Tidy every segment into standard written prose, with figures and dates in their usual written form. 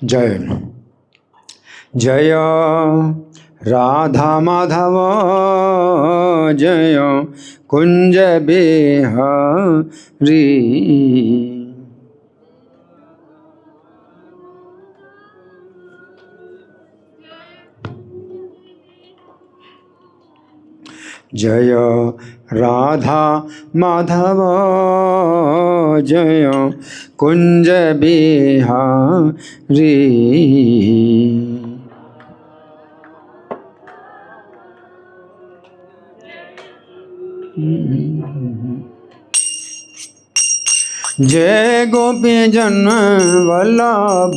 जय जय राधा माधव जय कुंज बिहारी। जय राधा माधव जय कुंज बिहारी। जय गोपी जन वल्लभ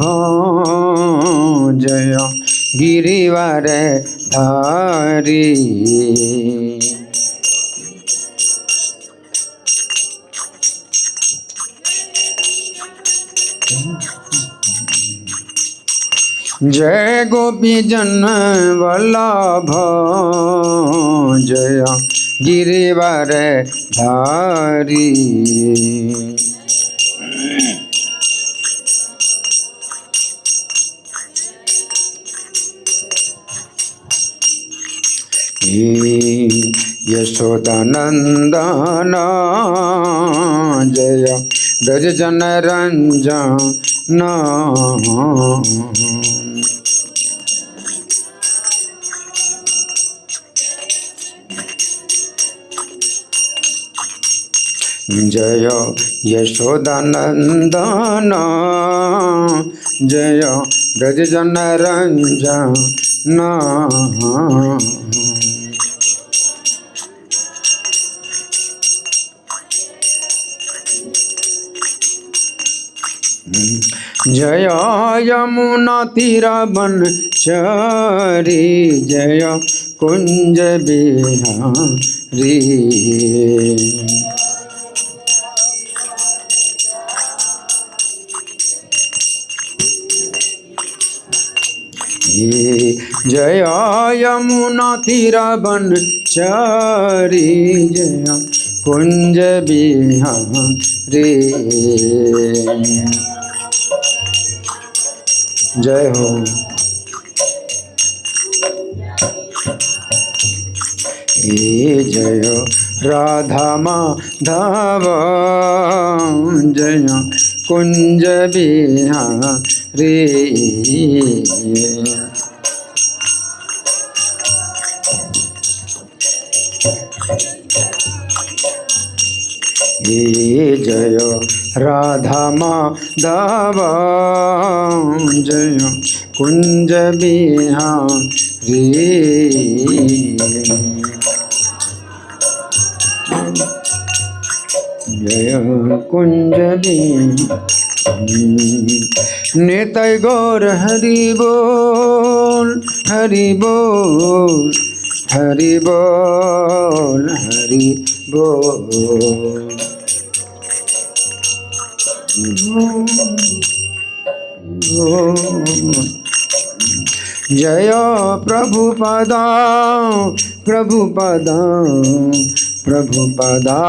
जय गिरिवर धारी। जय गोपी जन वल्लभ जय गिरिवर धारी। यशोदानंदन जय ब्रज जन रंजन। जय यशोदानंदन जय ब्रज जन रंजन। जय यमुना तीरवनचारी जय कुंज बिहारी। जय यमुना तीरवनचारी जय कुंज बिहारी। जय हो। जय राधा माधव जय कुंज बिहारी। जय राधा माधव जय कुंज बिहारी। जय कुंज बिहारी। निताय गौर हरि बोल हरि बोल हरि बोल हरि बोल। जय प्रभुपदा प्रभुपदा प्रभुपदा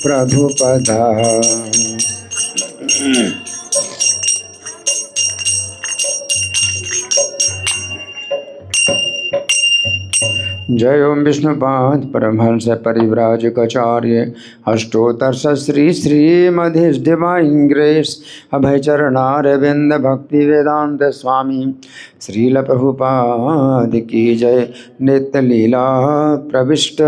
प्रभुपदा। जय ओम विष्णुपाद परमहंस परिव्राजकाचार्य अष्टोत्तर श्री श्रीमधिस डिवाइन ग्रेस अभय चरणारविंद भक्ति वेदांत स्वामी श्रील प्रभुपाद की जय। नित्य लीला प्रविष्ट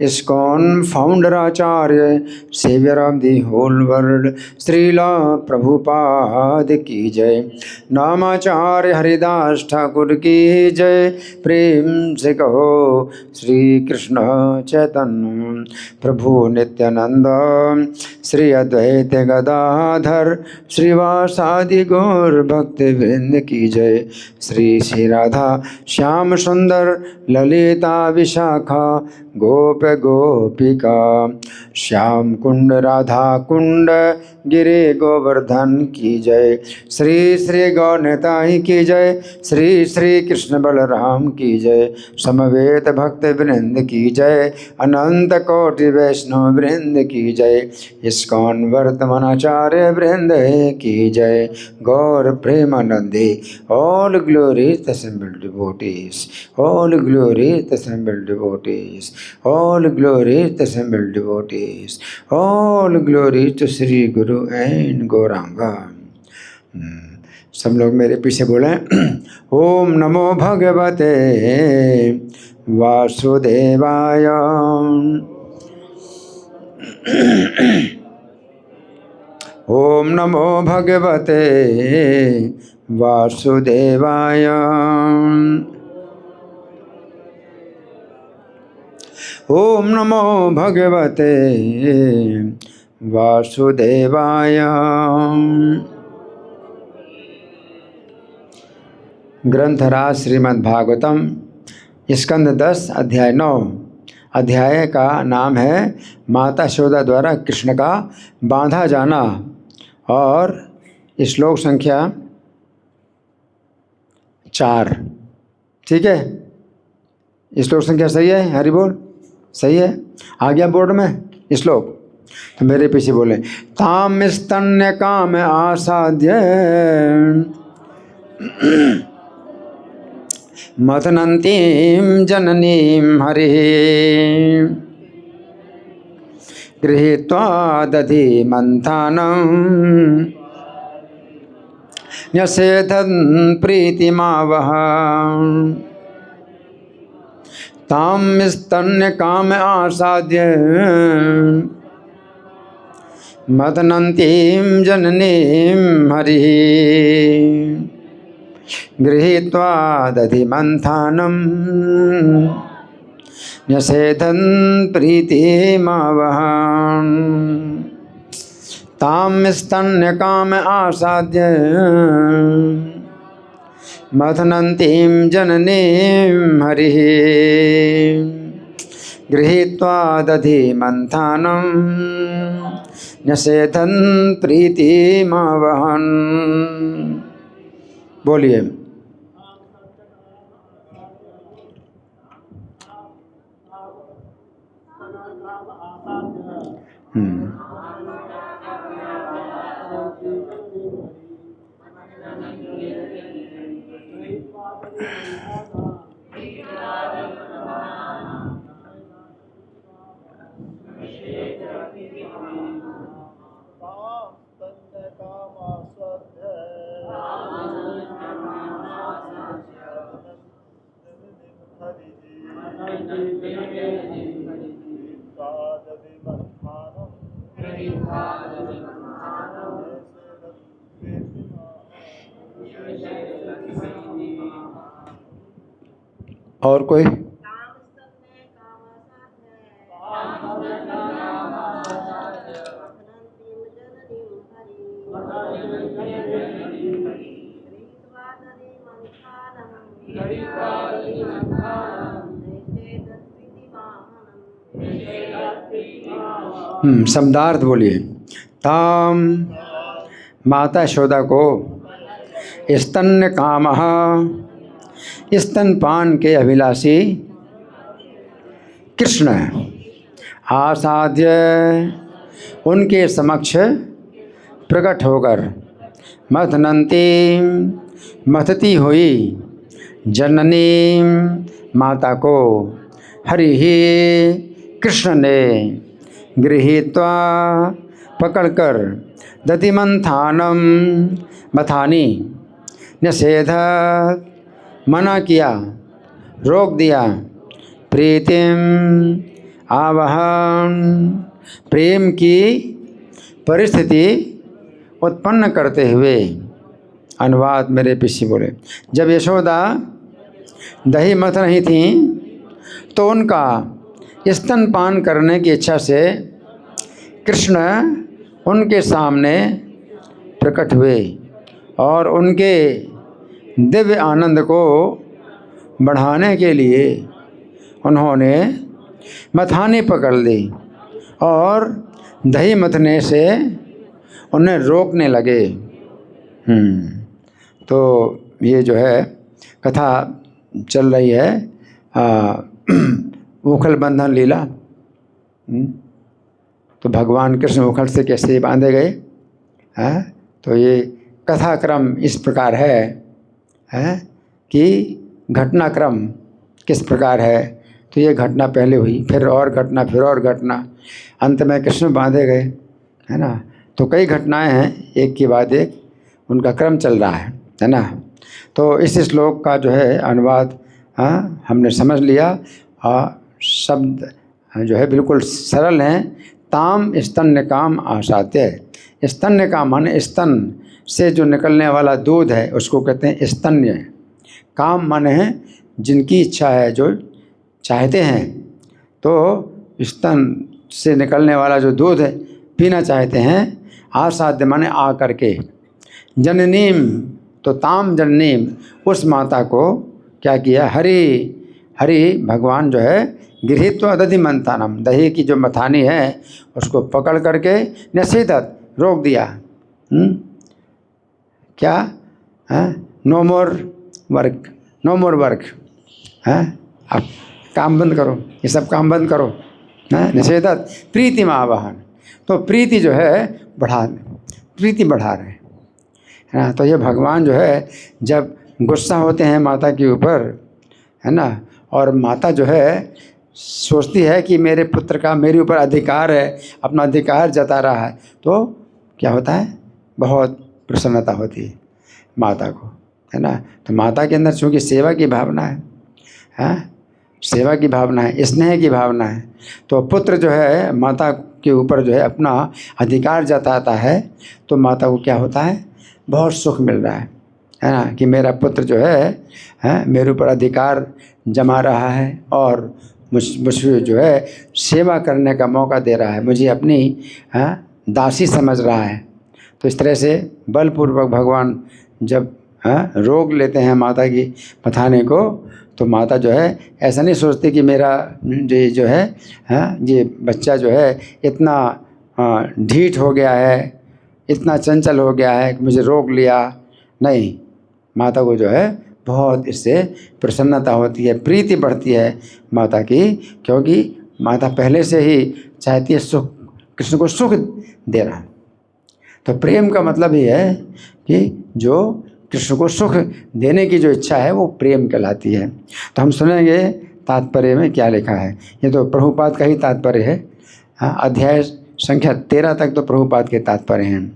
इस्कॉन फाउंडर आचार्य saviour of the whole world Srila Prabhupada की जय। नामाचार्य हरिदास ठाकुर की जय। प्रेम से कहो श्री कृष्ण चैतन्य प्रभु नित्यानंद श्री अद्वैत गदाधर श्रीवासादि गौर भक्ति वृंद की जय। श्री श्री राधा श्याम सुंदर ललिता विशाखा गोप गोपिका। श्याम कुंड राधा कुंड गिरे गोवर्धन की जय। श्री श्री गौरताई की जय। श्री श्री कृष्ण बलराम की जय। समवेत भक्त वृंद की जय। अनंत कोटि वैष्णव वृंद की जय। इस्कॉन वर्तमानाचार्य वृंद की जय। गौर प्रेमानंदे all glory to assembled devotees, all glory to assembled devotees, all glory to assembled devotees, all glory to Sri Guru and Gauranga. सब लोग मेरे पीछे बोले ओम नमो भगवते वासुदेवाय। ओम नमो भगवते वासुदेवाय। ओम नमो भगवते वासुदेवाय। ग्रंथराज श्रीमद् भागवतम स्कंद 10 अध्याय 9। अध्याय का नाम है माता यशोदा द्वारा कृष्ण का बांधा जाना। और श्लोक संख्या 4। ठीक है, श्लोक संख्या सही है? हरि बोल। सही है? आ गया बोर्ड में श्लोक? तो मेरे पीछे बोले ताम स्तन्य काम आसाद्य मथनन्तीं जननीं हरिः गृहीत्वा दधि मंथानं न्यसेधन् प्रीतिमावह। तां स्तन्यकाम आसाद्य मथनन्तीं जननीं हरिः गृहीत्वा दधि मंथानं न्यसेधन् प्रीतिमावह। तां स्तन्यकाम आसाद्य मथनन्तीं जननीं हरिः गृहीत्वा दधि मंथानं न्यसेधन् प्रीतिमावहन्। बोलिए और कोई? शब्दार्थ बोलिए। ताम माता यशोदा को स्तन्य कामः स्तनपान के अभिलाषी कृष्ण आसाद्य उनके समक्ष प्रकट होकर मथनंती मथती हुई जननी माता को हरि ही कृष्ण ने गृहीत्वा पकड़कर दधिमंथानम मथानी निषेध मना किया, रोक दिया, प्रीतिम आवहन प्रेम की परिस्थिति उत्पन्न करते हुए। अनुवाद मेरे पीछे बोले। जब यशोदा दही मथ रही थी तो उनका स्तनपान करने की इच्छा से कृष्ण उनके सामने प्रकट हुए और उनके दिव्य आनंद को बढ़ाने के लिए उन्होंने मथानी पकड़ ली और दही मथने से उन्हें रोकने लगे। तो ये जो है कथा चल रही है उखल बंधन लीला। तो भगवान कृष्ण उखल से कैसे बांधे गए हैं। तो ये कथाक्रम इस प्रकार है कि घटनाक्रम किस प्रकार है। तो ये घटना पहले हुई, फिर और घटना, फिर और घटना, अंत में कृष्ण बांधे गए, है ना। तो कई घटनाएं हैं, एक के बाद एक उनका क्रम चल रहा है ना। तो इस श्लोक का जो है अनुवाद हमने समझ लिया। शब्द जो है बिल्कुल सरल हैं। ताम स्तन्य काम आसाते। स्तन्य काम माने स्तन से जो निकलने वाला दूध है उसको कहते हैं स्तन्य। काम माने है जिनकी इच्छा है, जो चाहते हैं, तो स्तन से निकलने वाला जो दूध है पीना चाहते हैं। आसाध्य माने आ करके। जननीम, तो ताम जननीम, उस माता को क्या किया, हरि हरि भगवान जो है गृहीत्वा दधि मंथनम, दही की जो मथानी है उसको पकड़ करके निषेधत, रोक दिया। क्या no more work, no more work, अब काम बंद करो, ये सब काम बंद करो। निषेधत प्रीति आवाहन, तो प्रीति जो है प्रीति बढ़ा रहे हैं। तो ये भगवान जो है जब गुस्सा होते हैं माता के ऊपर, है ना, और माता जो है सोचती है कि मेरे पुत्र का मेरे ऊपर अधिकार है, अपना अधिकार जता रहा है, तो क्या होता है, बहुत प्रसन्नता होती है माता को, है ना। तो माता के अंदर चूँकि सेवा की भावना है, सेवा की भावना है, स्नेह की भावना है, तो पुत्र जो है माता के ऊपर जो है अपना अधिकार जताता है, तो माता को क्या होता है, बहुत सुख मिल रहा है ना, कि मेरा पुत्र जो है मेरे ऊपर अधिकार जमा रहा है और मुझे जो है सेवा करने का मौका दे रहा है, मुझे अपनी दासी समझ रहा है। तो इस तरह से बलपूर्वक भगवान जब रोक लेते हैं माता की पथाने को, तो माता जो है ऐसा नहीं सोचती कि मेरा ये जो है ये बच्चा जो है इतना ढीठ हो गया है, इतना चंचल हो गया है कि मुझे रोक लिया। नहीं, माता को जो है बहुत इससे प्रसन्नता होती है, प्रीति बढ़ती है माता की, क्योंकि माता पहले से ही चाहती है सुख, कृष्ण को सुख देना। तो प्रेम का मतलब ही है कि जो कृष्ण को सुख देने की जो इच्छा है वो प्रेम कहलाती है। तो हम सुनेंगे तात्पर्य में क्या लिखा है। ये तो प्रभुपाद का ही तात्पर्य है। अध्याय संख्या 13 तक तो प्रभुपाद के तात्पर्य हैं।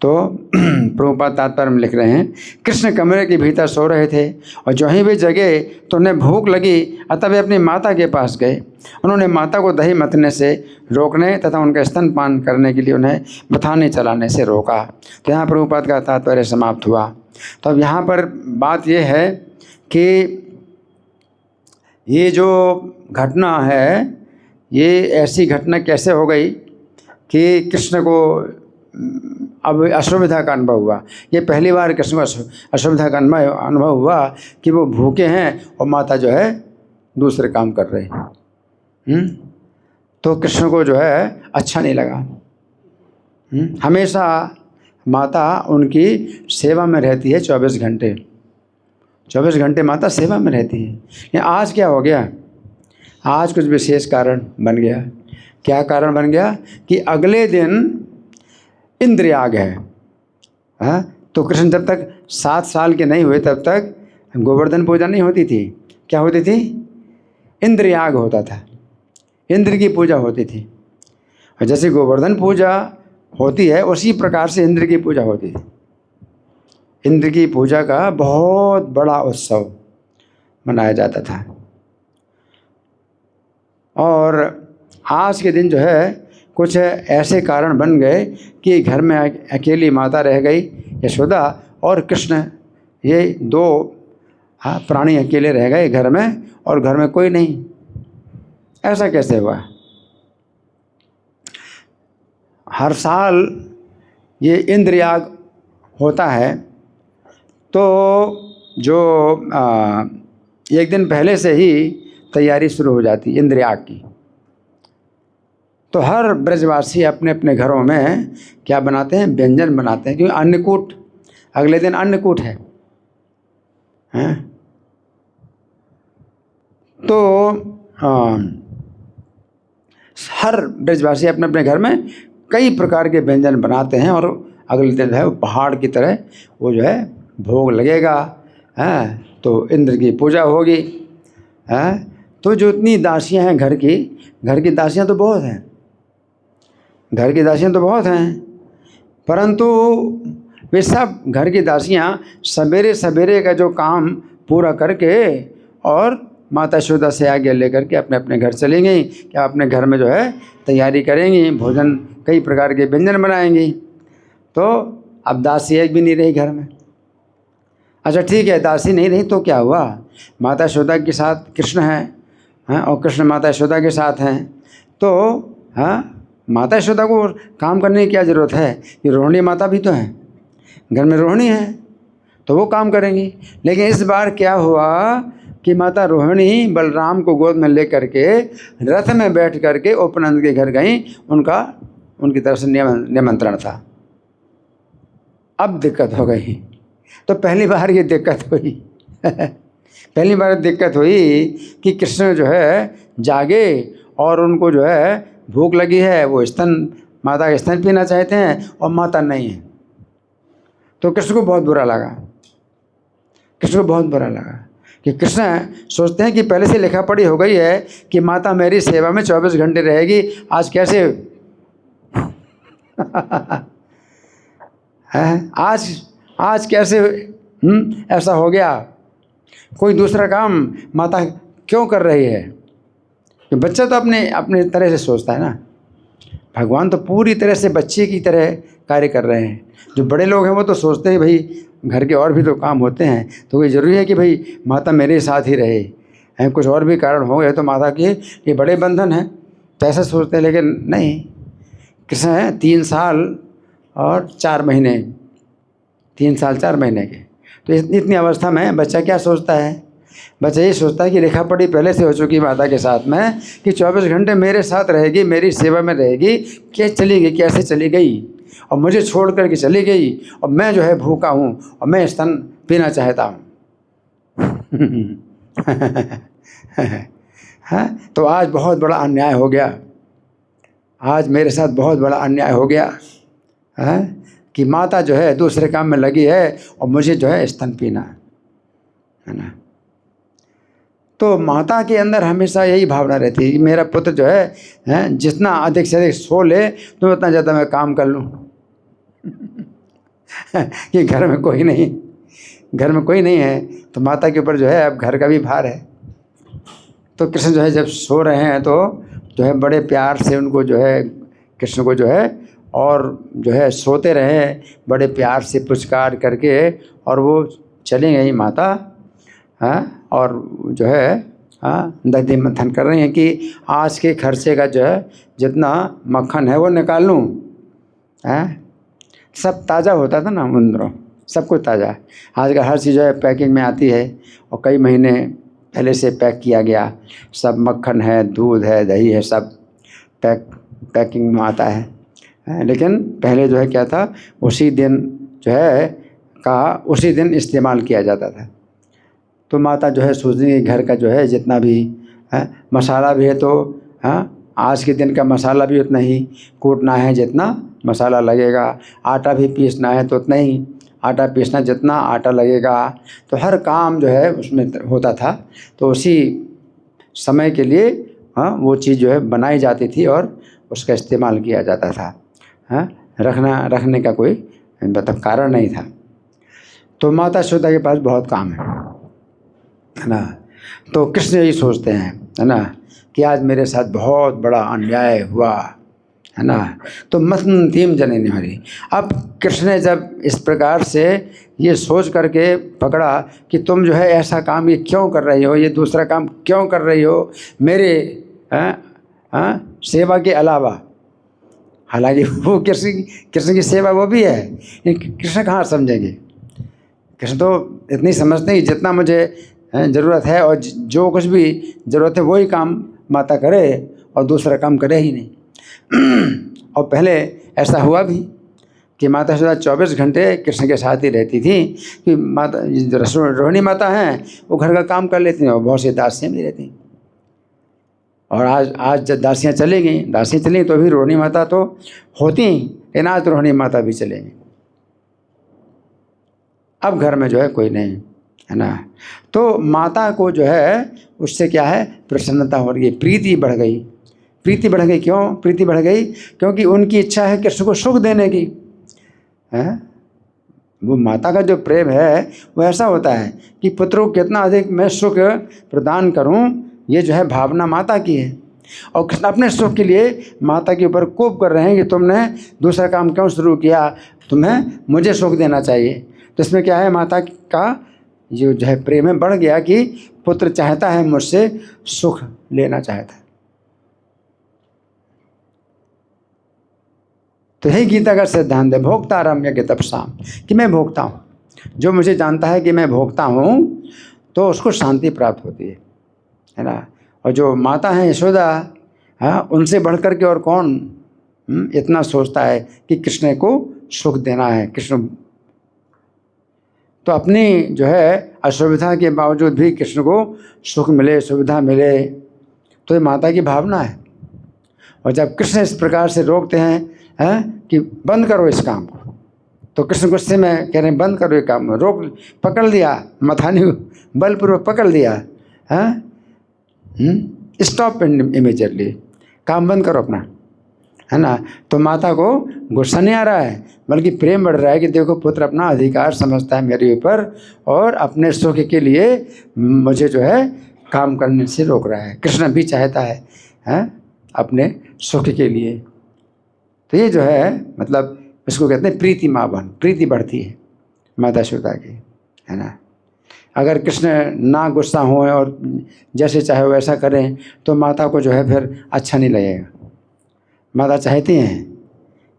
तो प्रभुपाद तात्पर्य में लिख रहे हैं, कृष्ण कमरे के भीतर सो रहे थे और जो ही वे जगे तो उन्हें भूख लगी, अतः वे अपनी माता के पास गए। उन्होंने माता को दही मथने से रोकने तथा उनका स्तनपान करने के लिए उन्हें मथाने चलाने से रोका। तो यहाँ प्रभुपाद का तात्पर्य समाप्त हुआ। तो अब यहाँ पर बात यह है कि ये जो घटना है, ये ऐसी घटना कैसे हो गई कि कृष्ण को अब असुविधा का अनुभव हुआ। ये पहली बार कृष्ण को असुविधा का अनुभव हुआ कि वो भूखे हैं और माता जो है दूसरे काम कर रहे हैं। तो कृष्ण को जो है अच्छा नहीं लगा। हमेशा माता उनकी सेवा में रहती है 24 घंटे, 24 घंटे माता सेवा में रहती है। लेकिन आज क्या हो गया, आज कुछ विशेष कारण बन गया। क्या कारण बन गया कि अगले दिन इंद्रयाग है। तो कृष्ण जब तक 7 साल के नहीं हुए तब तक गोवर्धन पूजा नहीं होती थी। क्या होती थी, इंद्रयाग होता था, इंद्र की पूजा होती थी। और जैसे गोवर्धन पूजा होती है उसी प्रकार से इंद्र की पूजा होती थी। इंद्र की पूजा का बहुत बड़ा उत्सव मनाया जाता था। और आज के दिन जो है कुछ ऐसे कारण बन गए कि घर में अकेली माता रह गई यशोदा और कृष्ण, ये 2 प्राणी अकेले रह गए घर में और घर में कोई नहीं। ऐसा कैसे हुआ? हर साल ये इंद्रयाग होता है, तो जो एक दिन पहले से ही तैयारी शुरू हो जाती इंद्रयाग की। तो हर ब्रजवासी अपने अपने घरों में क्या बनाते हैं, व्यंजन बनाते हैं, क्योंकि अन्नकूट, अगले दिन अन्नकूट है। तो हर ब्रजवासी अपने अपने घर में कई प्रकार के व्यंजन बनाते हैं और अगले दिन है वो पहाड़ की तरह वो जो है भोग लगेगा। तो इंद्र की पूजा होगी। तो जो इतनी दासियां हैं घर की दासियां तो बहुत हैं, घर की दासियां तो बहुत हैं, परंतु वे सब घर की दासियां सवेरे सवेरे का जो काम पूरा करके और माता यशोदा से आज्ञा लेकर के अपने अपने घर चली गई, क्या अपने घर में जो है तैयारी करेंगी, भोजन कई प्रकार के व्यंजन बनाएंगी। तो अब दासी एक भी नहीं रही घर में। अच्छा ठीक है, दासी नहीं रही तो क्या हुआ, माता यशोदा के साथ कृष्ण है और कृष्ण माता यशोदा के साथ हैं। तो माता यशोदा को काम करने की क्या ज़रूरत है, ये रोहिणी माता भी तो हैं, घर में रोहिणी है तो वो काम करेंगी। लेकिन इस बार क्या हुआ कि माता रोहिणी बलराम को गोद में लेकर के रथ में बैठ करके उपनंद के घर गई, उनकी तरफ से निमंत्रण था। अब दिक्कत हो गई। तो पहली बार ये दिक्कत हुई पहली बार दिक्कत हुई कि कृष्ण जो है जागे और उनको जो है भूख लगी है, वो माता का स्तन पीना चाहते हैं और माता नहीं है। तो कृष्ण को बहुत बुरा लगा, कि कृष्ण सोचते हैं कि पहले से लिखा पढ़ी हो गई है कि माता मेरी सेवा में 24 घंटे रहेगी, आज कैसे है, आज कैसे ऐसा हो गया, कोई दूसरा काम माता क्यों कर रही है। कि बच्चा तो अपने तरह से सोचता है ना, भगवान तो पूरी तरह से बच्चे की तरह कार्य कर रहे हैं। जो बड़े लोग हैं वो तो सोचते हैं भाई घर के और भी तो काम होते हैं, तो ये ज़रूरी है कि भाई माता मेरे साथ ही रहे, कुछ और भी कारण हो गए तो माता के ये बड़े बंधन हैं, तो ऐसा सोचते हैं। लेकिन नहीं, कृष्ण है 3 साल और 4 महीने, 3 साल 4 महीने के। तो इतनी अवस्था में बच्चा क्या सोचता है, बच्चा ये सोचता है कि लिखा पढ़ी पहले से हो चुकी माता के साथ में कि 24 घंटे मेरे साथ रहेगी, मेरी सेवा में रहेगी, कैसे चली गई और मुझे छोड़ करके चली गई और मैं जो है भूखा हूँ और मैं स्तन पीना चाहता हूँ तो आज बहुत बड़ा अन्याय हो गया, आज मेरे साथ बहुत बड़ा अन्याय हो गया कि माता जो है दूसरे काम में लगी है और मुझे जो है स्तन पीना है ना। तो माता के अंदर हमेशा यही भावना रहती है कि मेरा पुत्र जो है जितना अधिक से अधिक सो ले तो उतना ज़्यादा मैं काम कर लूँ कि घर में कोई नहीं है तो माता के ऊपर जो है अब घर का भी भार है। तो कृष्ण जो है जब सो रहे हैं तो जो है बड़े प्यार से उनको जो है कृष्ण को जो है और जो है सोते रहे बड़े प्यार से पुचकार करके और वो चली गई माता और जो है दधि मंथन कर रही हैं कि आज के खर्चे का जो है जितना मक्खन है वो निकाल लूँ। सब ताज़ा होता था ना मुंद्रों, सब कुछ ताज़ा। आज का हर चीज़ जो है पैकिंग में आती है और कई महीने पहले से पैक किया गया, सब मक्खन है, दूध है, दही है, सब पैकिंग में आता है। लेकिन पहले जो है क्या था, उसी दिन जो है उसी दिन इस्तेमाल किया जाता था। तो माता जो है सोचती घर का जो है जितना भी मसाला भी है तो आज के दिन का मसाला भी उतना ही कूटना है जितना मसाला लगेगा, आटा भी पीसना है तो उतना ही आटा पीसना जितना आटा लगेगा। तो हर काम जो है उसमें होता था। तो उसी समय के लिए वो चीज़ जो है बनाई जाती थी और उसका इस्तेमाल किया जाता था। रखने का कोई मतलब कारण नहीं था। तो माता यशोदा के पास बहुत काम है ना। तो कृष्ण यही सोचते हैं है ना कि आज मेरे साथ बहुत बड़ा अन्याय हुआ है ना। तो मथंतीम जननी हरि। अब कृष्ण ने जब इस प्रकार से ये सोच करके पकड़ा कि तुम जो है ऐसा काम ये क्यों कर रही हो, ये दूसरा काम क्यों कर रही हो मेरे सेवा के अलावा। हालांकि वो कृष्ण की सेवा वो भी है, कृष्ण कहाँ समझेंगे। कृष्ण तो इतनी समझते हैं कि जितना मुझे ज़रूरत है और जो कुछ भी ज़रूरत है वही काम माता करे और दूसरा काम करे ही नहीं। और पहले ऐसा हुआ भी कि माता यशोदा 24 घंटे कृष्ण के साथ ही रहती थी। कि माता रोहिणी माता हैं वो घर का काम कर लेती हैं और बहुत सी दासियाँ भी रहती। और आज जब दासियाँ चली गई, दासियाँ चली तो भी रोहिणी माता तो होती, लेकिन आज तो रोहिणी माता भी चलेंगी। अब घर में जो है कोई नहीं है ना। तो माता को जो है उससे क्या है, प्रसन्नता हो रही है, प्रीति बढ़ गई। प्रीति बढ़ गई क्यों? प्रीति बढ़ गई क्योंकि उनकी इच्छा है कृष्ण को सुख देने की है। वो माता का जो प्रेम है वो ऐसा होता है कि पुत्र को कितना अधिक मैं सुख प्रदान करूं, ये जो है भावना माता की है। और कृष्ण अपने सुख के लिए माता के ऊपर कोप कर रहे हैं कि तुमने दूसरा काम क्यों शुरू किया, तुम्हें मुझे सुख देना चाहिए। तो इसमें क्या है, माता का जो है प्रेम है बढ़ गया कि पुत्र चाहता है मुझसे सुख लेना चाहता है। तो यही गीता का सिद्धांत है, भोक्ता रम्य के तपसाम, कि मैं भोगता हूँ। जो मुझे जानता है कि मैं भोगता हूँ तो उसको शांति प्राप्त होती है ना। और जो माता है यशोदा, हाँ, उनसे बढ़ कर के और कौन इतना सोचता है कि कृष्ण को सुख देना है। कृष्ण तो अपनी जो है असुविधा के बावजूद भी कृष्ण को सुख मिले, सुविधा मिले, तो ये माता की भावना है। और जब कृष्ण इस प्रकार से रोकते हैं कि बंद करो इस काम को, तो कृष्ण गुस्से में कह रहे हैं बंद करो ये काम, रोक, पकड़ लिया, मथानी बलपूर्वक पकड़ दिया, स्टॉप इमीडिएटली, काम बंद करो अपना, है ना। तो माता को गुस्सा नहीं आ रहा है, बल्कि प्रेम बढ़ रहा है कि देखो पुत्र अपना अधिकार समझता है मेरे ऊपर और अपने सुख के लिए मुझे जो है काम करने से रोक रहा है। कृष्ण भी चाहता है अपने सुख के लिए। तो ये जो है मतलब इसको कहते हैं प्रीति मावन, प्रीति बढ़ती है माता यशोदा की, है ना। अगर कृष्ण ना गुस्सा हो और जैसे चाहे वैसा करें तो माता को जो है फिर अच्छा नहीं लगेगा। माता चाहती हैं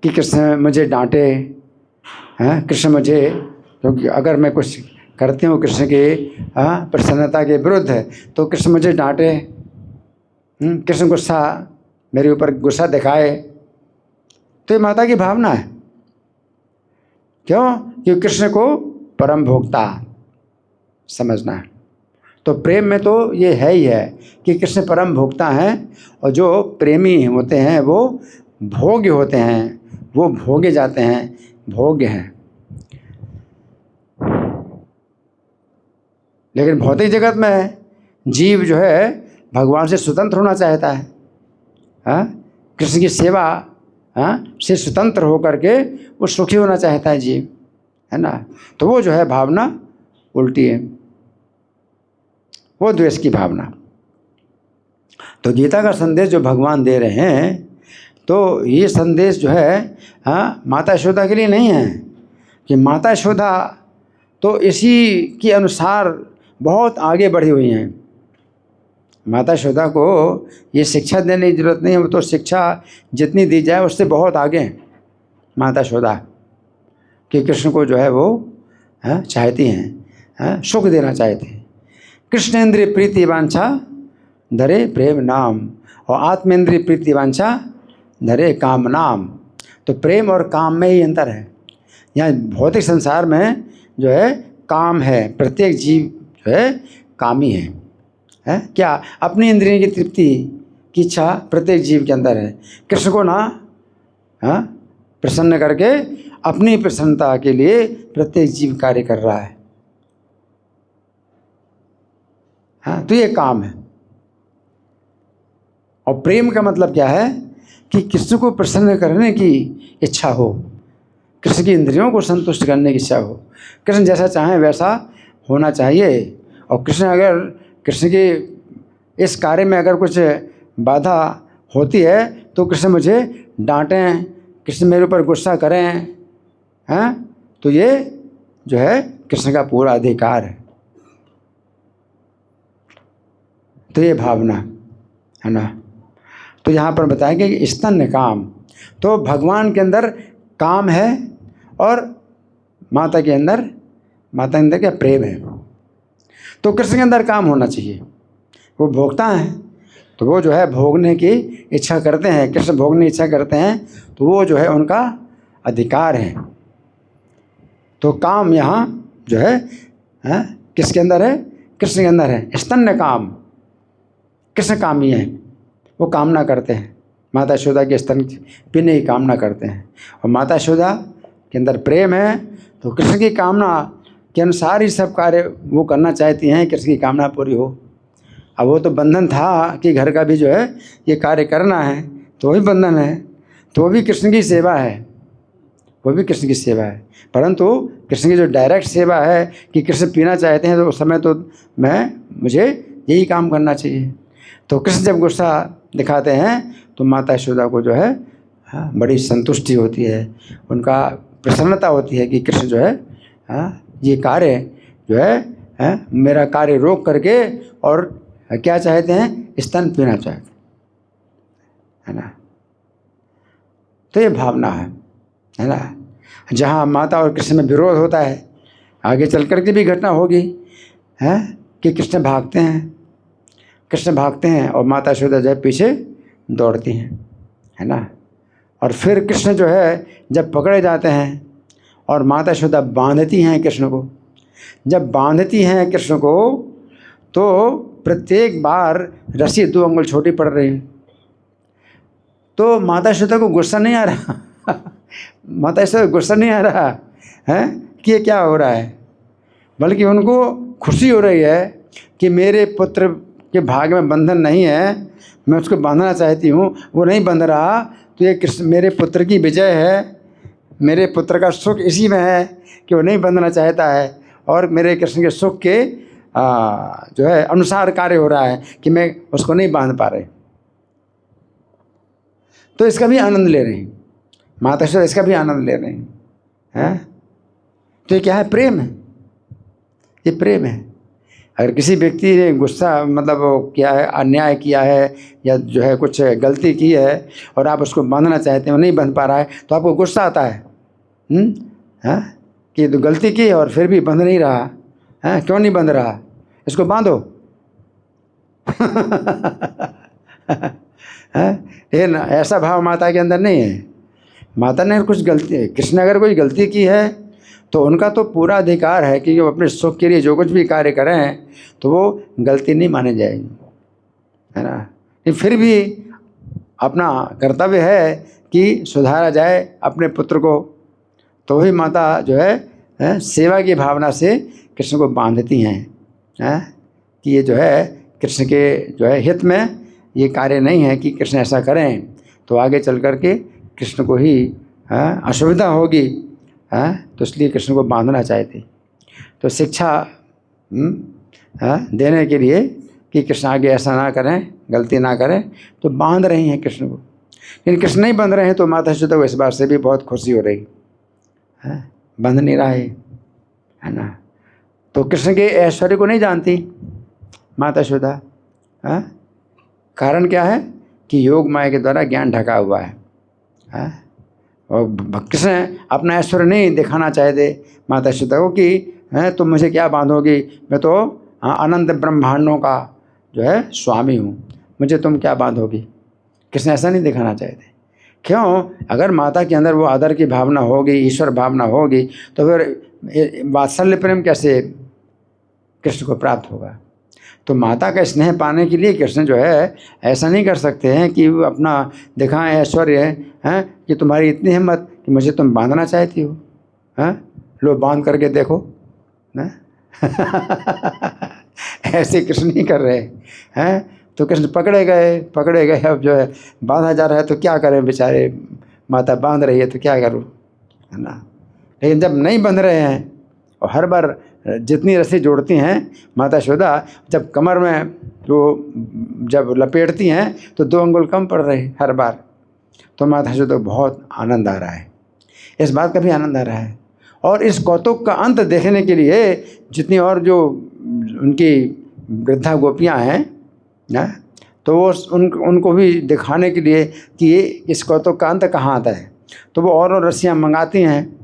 कि कृष्ण मुझे डांटे, हैं, कृष्ण मुझे, क्योंकि अगर मैं कुछ करती हूँ कृष्ण के प्रसन्नता के विरुद्ध है तो कृष्ण मुझे डांटे, कृष्ण गुस्सा मेरे ऊपर गुस्सा दिखाए। तो ये माता की भावना है। क्यों? कि कृष्ण को परम भोक्ता समझना है। तो प्रेम में तो ये है ही है कि कृष्ण परम भोक्ता हैं और जो प्रेमी होते हैं वो भोग्य होते हैं, वो भोगे जाते हैं, भोग्य हैं। लेकिन भौतिक जगत में जीव जो है भगवान से स्वतंत्र होना चाहता है, कृष्ण की सेवा से स्वतंत्र होकर के वो सुखी होना चाहता है जीव, है ना। तो वो जो है भावना उल्टी है, वो द्वेष की भावना। तो गीता का संदेश जो भगवान दे रहे हैं, तो ये संदेश जो है माता यशोदा के लिए नहीं है कि माता यशोदा तो इसी के अनुसार बहुत आगे बढ़ी हुई हैं। माता यशोदा को ये शिक्षा देने की जरूरत नहीं है, वो तो शिक्षा जितनी दी जाए उससे बहुत आगे हैं माता यशोदा, कि कृष्ण को जो है वो चाहती हैं, सुख देना चाहती हैं। कृष्ण इंद्रिय प्रीति वांछा धरे प्रेम नाम, और आत्मेंद्रिय प्रीति वांछा धरे काम नाम। तो प्रेम और काम में ही अंतर है। यहाँ भौतिक संसार में जो है काम है, प्रत्येक जीव जो है कामी है क्या, अपनी इंद्रियों की तृप्ति की इच्छा प्रत्येक जीव के अंदर है। कृष्ण को ना प्रसन्न करके अपनी प्रसन्नता के लिए प्रत्येक जीव कार्य कर रहा है, तो ये काम है। और प्रेम का मतलब क्या है कि कृष्ण को प्रसन्न करने की इच्छा हो, कृष्ण की इंद्रियों को संतुष्ट करने की इच्छा हो। कृष्ण जैसा चाहें वैसा होना चाहिए। और कृष्ण के इस कार्य में अगर कुछ बाधा होती है तो कृष्ण मुझे डांटें, कृष्ण मेरे ऊपर गुस्सा करें, तो ये जो है कृष्ण का पूरा अधिकार है। तो ये भावना है ना। तो यहाँ पर बताया गया कि स्तन्य काम, तो भगवान के अंदर काम है और माता के अंदर क्या प्रेम है। तो कृष्ण के अंदर काम होना चाहिए, वो भोगता है तो वो जो है भोगने की इच्छा करते हैं, कृष्ण भोगने इच्छा करते हैं, तो वो जो है उनका अधिकार है। तो काम यहाँ जो है किसके अंदर है? कृष्ण के अंदर है। स्तन्य काम, कृष्ण कामी है, वो कामना करते हैं, माता यशोदा के स्तन पीने की कामना करते हैं। और माता यशोदा के अंदर प्रेम है, तो कृष्ण की कामना के अनुसार ही सब कार्य वो करना चाहती हैं, कृष्ण की कामना पूरी हो। अब वो तो बंधन था कि घर का भी जो है ये कार्य करना है, तो वही बंधन है, तो वो भी कृष्ण की सेवा है, वो भी कृष्ण की सेवा है। परंतु कृष्ण की जो डायरेक्ट सेवा है कि कृष्ण पीना चाहते हैं, तो उस समय तो मुझे यही काम करना चाहिए। तो कृष्ण जब गुस्सा दिखाते हैं तो माता यशोदा को जो है बड़ी संतुष्टि होती है, उनका प्रसन्नता होती है कि कृष्ण जो है ये कार्य जो है मेरा कार्य रोक करके और क्या चाहते हैं? स्तन पीना चाहते है ना। तो ये भावना है ना। जहाँ माता और कृष्ण में विरोध होता है, आगे चल कर के भी घटना होगी कि कृष्ण भागते हैं और माता यशोदा जो है पीछे दौड़ती हैं, है ना। और फिर कृष्ण जो है जब पकड़े जाते हैं और माता यशोदा बांधती हैं कृष्ण को, जब बांधती हैं कृष्ण को तो प्रत्येक बार रस्सी 2 अंगुल छोटी पड़ रही है। तो माता यशोदा को गुस्सा नहीं आ रहा माता यशोदा को गुस्सा नहीं आ रहा है कि ये क्या हो रहा है, बल्कि उनको खुशी हो रही है कि मेरे पुत्र के भाग में बंधन नहीं है, मैं उसको बांधना चाहती हूँ, वो नहीं बंध रहा, तो ये कृष्ण मेरे पुत्र की विजय है, मेरे पुत्र का सुख इसी में है कि वो नहीं बंधना चाहता है, और मेरे कृष्ण के सुख के जो है अनुसार कार्य हो रहा है कि मैं उसको नहीं बांध पा रहे। तो इसका भी आनंद ले रहे हैं माता यशोदा, इसका भी आनंद ले रहे हैं। तो ये क्या है? प्रेम है, ये प्रेम है। अगर किसी व्यक्ति ने गुस्सा मतलब क्या है, अन्याय किया है या जो है कुछ गलती की है और आप उसको बांधना चाहते हैं, वो नहीं बंध पा रहा है, तो आपको गुस्सा आता है कि तो गलती की और फिर भी बंध नहीं रहा है, क्यों नहीं बंध रहा, इसको बांधो ये ना, ऐसा भाव माता के अंदर नहीं है। माता ने कुछ गलती, कृष्ण अगर कोई गलती की है तो उनका तो पूरा अधिकार है कि वो अपने सुख के लिए जो कुछ भी कार्य करें तो वो गलती नहीं मानी जाएगी, है ना। लेकिन फिर भी अपना कर्तव्य है कि सुधारा जाए अपने पुत्र को, तो वही माता जो है सेवा की भावना से कृष्ण को बांधती हैं कि ये जो है कृष्ण के जो है हित में ये कार्य नहीं है कि कृष्ण ऐसा करें, तो आगे चल कर के कृष्ण को ही असुविधा होगी, तो इसलिए कृष्ण को बांधना चाहते। तो शिक्षा देने के लिए कि कृष्ण आगे ऐसा ना करें, गलती ना करें, तो बांध रही हैं कृष्ण को। लेकिन कृष्ण नहीं बंध रहे हैं तो माता यशोदा को इस बात से भी बहुत खुशी हो रही है, बंध नहीं रहा है ना। तो कृष्ण के ऐश्वर्य को नहीं जानती माता यशोदा। कारण क्या है कि योग माया के द्वारा ज्ञान ढका हुआ है और कृष्ण अपना ऐश्वर्य नहीं दिखाना चाहते माता यशोदा को कि तुम मुझे क्या बांधोगी, मैं तो अनंत ब्रह्मांडों का जो है स्वामी हूँ, मुझे तुम क्या बांधोगी। कृष्ण ऐसा नहीं दिखाना चाहते। क्यों? अगर माता के अंदर वो आदर की भावना होगी, ईश्वर भावना होगी, तो फिर वात्सल्य प्रेम कैसे कृष्ण को प्राप्त होगा। तो माता का स्नेह पाने के लिए कृष्ण जो है ऐसा नहीं कर सकते हैं कि वो अपना दिखाएं ऐश्वर्य है कि तुम्हारी इतनी हिम्मत कि मुझे तुम बांधना चाहती हो, लो बांध करके देखो ऐसे कृष्ण नहीं कर रहे हैं। तो कृष्ण पकड़े गए, अब जो है बांधा जा रहा है तो क्या करें बेचारे, माता बांध रही है तो क्या करूँ, है ना। लेकिन जब नहीं बंध रहे हैं और हर बार जितनी रस्सी जोड़ती हैं माता यशोदा, जब कमर में तो जब लपेटती हैं तो 2 अंगुल कम पड़ रहे हर बार, तो माता यशोदा को बहुत आनंद आ रहा है, इस बात का भी आनंद आ रहा है। और इस कौतुक का अंत देखने के लिए जितनी और जो उनकी वृद्धा गोपियाँ हैं ना, तो वो उनको भी दिखाने के लिए कि ये इस कौतुक का अंत कहाँ आता है, तो वो और रस्सियाँ मंगाती हैं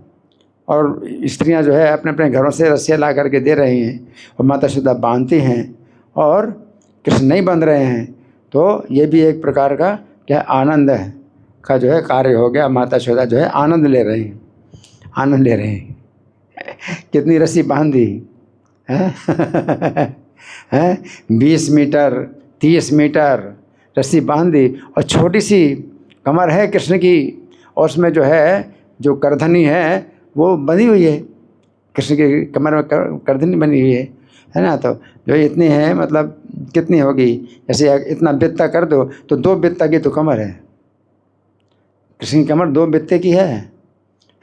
और स्त्रियां जो है अपने अपने घरों से रस्सियाँ ला करके दे रही हैं और माता यशोदा बांधती हैं और कृष्ण नहीं बंध रहे हैं। तो ये भी एक प्रकार का क्या आनंद का जो है कार्य हो गया। माता यशोदा जो है आनंद ले रहे हैं, आनंद ले रहे हैं। कितनी रस्सी बांध दी है, हैं 20 मीटर 30 मीटर रस्सी बांध दी, और छोटी सी कमर है कृष्ण की, और उसमें जो है जो करधनी है वो बनी हुई है, कृष्ण की कमर में करधनी बनी हुई है ना। तो जो इतनी है, मतलब कितनी होगी, जैसे इतना बित्ता कर दो तो 2 बित्ता की तो कमर है, कृष्ण की कमर 2 बित्ते की है।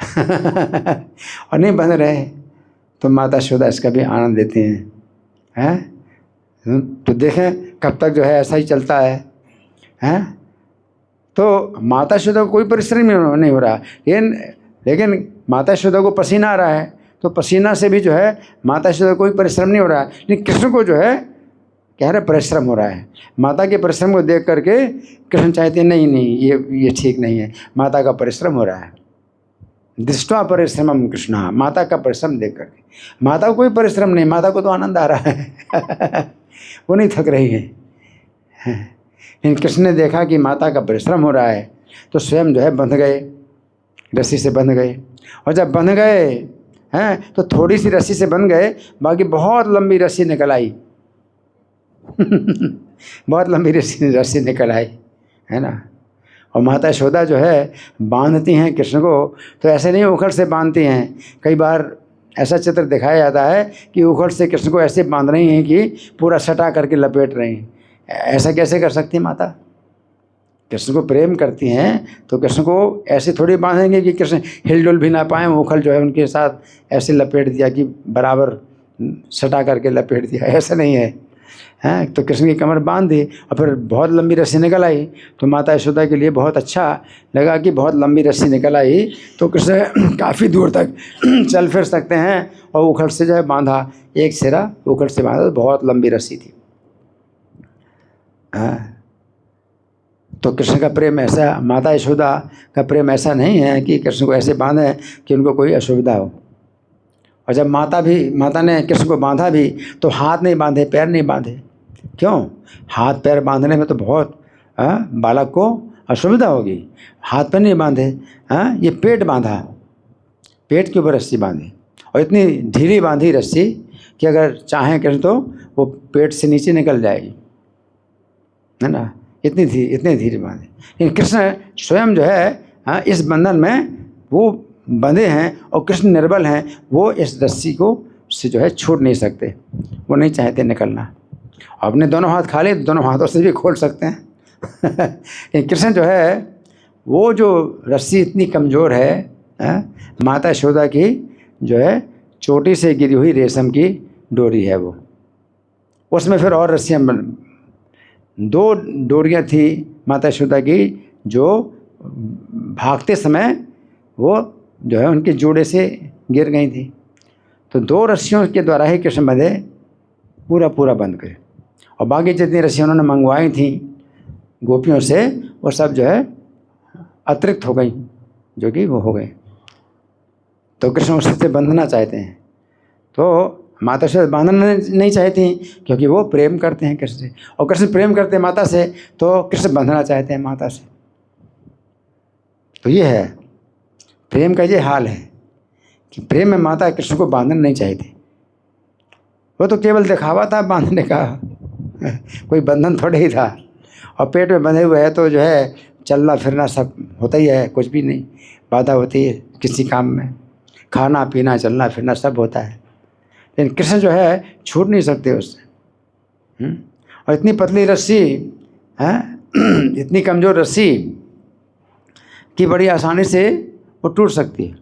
और नहीं बंध रहे, तो माता यशोदा इसका भी आनंद लेते हैं। तो देखें कब तक जो है ऐसा ही चलता है। तो माता यशोदा को कोई परिश्रम नहीं हो रहा, लेकिन माता यशोदा को पसीना आ रहा है, तो पसीना से भी जो है माता यशोदा को कोई परिश्रम नहीं हो रहा है, लेकिन कृष्ण को जो है कह रहे परिश्रम हो रहा है। माता के परिश्रम को देख करके कृष्ण चाहते हैं नहीं ये ठीक नहीं है, माता का परिश्रम हो रहा है। दृष्टवा परिश्रमम कृष्ण, माता का परिश्रम देख करके। माता को कोई परिश्रम नहीं, माता को तो आनंद आ रहा है। वो नहीं थक रही है। लेकिन कृष्ण ने देखा कि माता का परिश्रम हो रहा है, तो स्वयं जो है बंध गए, रस्सी से बंध गए। और जब बंध गए हैं तो थोड़ी सी रस्सी से बंध गए, बाकी बहुत लंबी रस्सी निकल आई। बहुत लंबी रस्सी निकल आई, है ना। और माता यशोदा जो है बांधती हैं कृष्ण को, तो ऐसे नहीं उखड़ से बांधती हैं। कई बार ऐसा चित्र दिखाया जाता है कि उखड़ से कृष्ण को ऐसे बांध रही हैं कि पूरा सटा करके लपेट रही हैं। ऐसा कैसे कर सकती माता? कृष्ण को प्रेम करती हैं तो कृष्ण को ऐसे थोड़ी बांधेंगे कि कृष्ण हिलडुल भी ना पाएँ। उखल जो है उनके साथ ऐसे लपेट दिया कि बराबर सटा करके लपेट दिया, ऐसा नहीं है। हैं तो कृष्ण की कमर बांध दी, और फिर बहुत लंबी रस्सी निकल आई। तो माता यशोदा के लिए बहुत अच्छा लगा कि बहुत लंबी रस्सी निकल आई, तो कृष्ण काफ़ी दूर तक चल फिर सकते हैं। और उखड़ से जो है बांधा, एक सिरा उखड़ से बांधा, तो बहुत लंबी रस्सी थी। तो कृष्ण का प्रेम ऐसा, माता यशोदा का प्रेम ऐसा नहीं है कि कृष्ण को ऐसे बांधे कि उनको कोई असुविधा हो। और जब माता ने कृष्ण को बांधा भी, तो हाथ नहीं बांधे, पैर नहीं बांधे। क्यों? हाथ पैर बांधने में तो बहुत बालक को असुविधा होगी। हाथ पैर नहीं बांधे, ये पेट बांधा, पेट के ऊपर रस्सी बांधी, और इतनी ढीली बांधी रस्सी कि अगर चाहें कृष्ण तो वो पेट से नीचे निकल जाएगी, है ना। इतनी धीरे बांधे। लेकिन कृष्ण स्वयं जो है इस बंधन में वो बंधे हैं, और कृष्ण निर्बल हैं, वो इस रस्सी को से जो है छूट नहीं सकते, वो नहीं चाहते निकलना। अपने दोनों हाथ खाली, दोनों हाथों से भी खोल सकते हैं। लेकिन कृष्ण जो है, वो जो रस्सी इतनी कमज़ोर है, माता यशोदा की जो है चोटी से गिरी हुई रेशम की डोरी है वो, उसमें फिर और रस्सियाँ 2 डोरियाँ थी माता यशोदा की, जो भागते समय वो जो है उनके जोड़े से गिर गई थी। तो 2 रस्सियों के द्वारा ही कृष्ण बंधे, पूरा बंध गए। और बाकी जितनी रस्सियाँ उन्होंने मंगवाई थी गोपियों से, वो सब जो है अतिरिक्त हो गई, जो कि वो हो गए। तो कृष्ण उससे बंधना चाहते हैं, तो माता से बांधना नहीं चाहती, क्योंकि वो प्रेम करते हैं कृष्ण से, और कृष्ण प्रेम करते हैं माता से, तो कृष्ण बंधना चाहते हैं माता से। तो ये है प्रेम का, ये हाल है कि प्रेम में माता कृष्ण को बांधना नहीं चाहती। वो तो केवल दिखावा था बांधने का, कोई बंधन थोड़ा ही था। और पेट में बंधे हुए है तो जो है चलना फिरना सब होता ही है, कुछ भी नहीं बाधा होती है किसी काम में, खाना पीना चलना फिरना सब होता है। लेकिन कृष्ण जो है छूट नहीं सकते उससे। और इतनी पतली रस्सी है, इतनी कमज़ोर रस्सी कि बड़ी आसानी से वो टूट सकती है।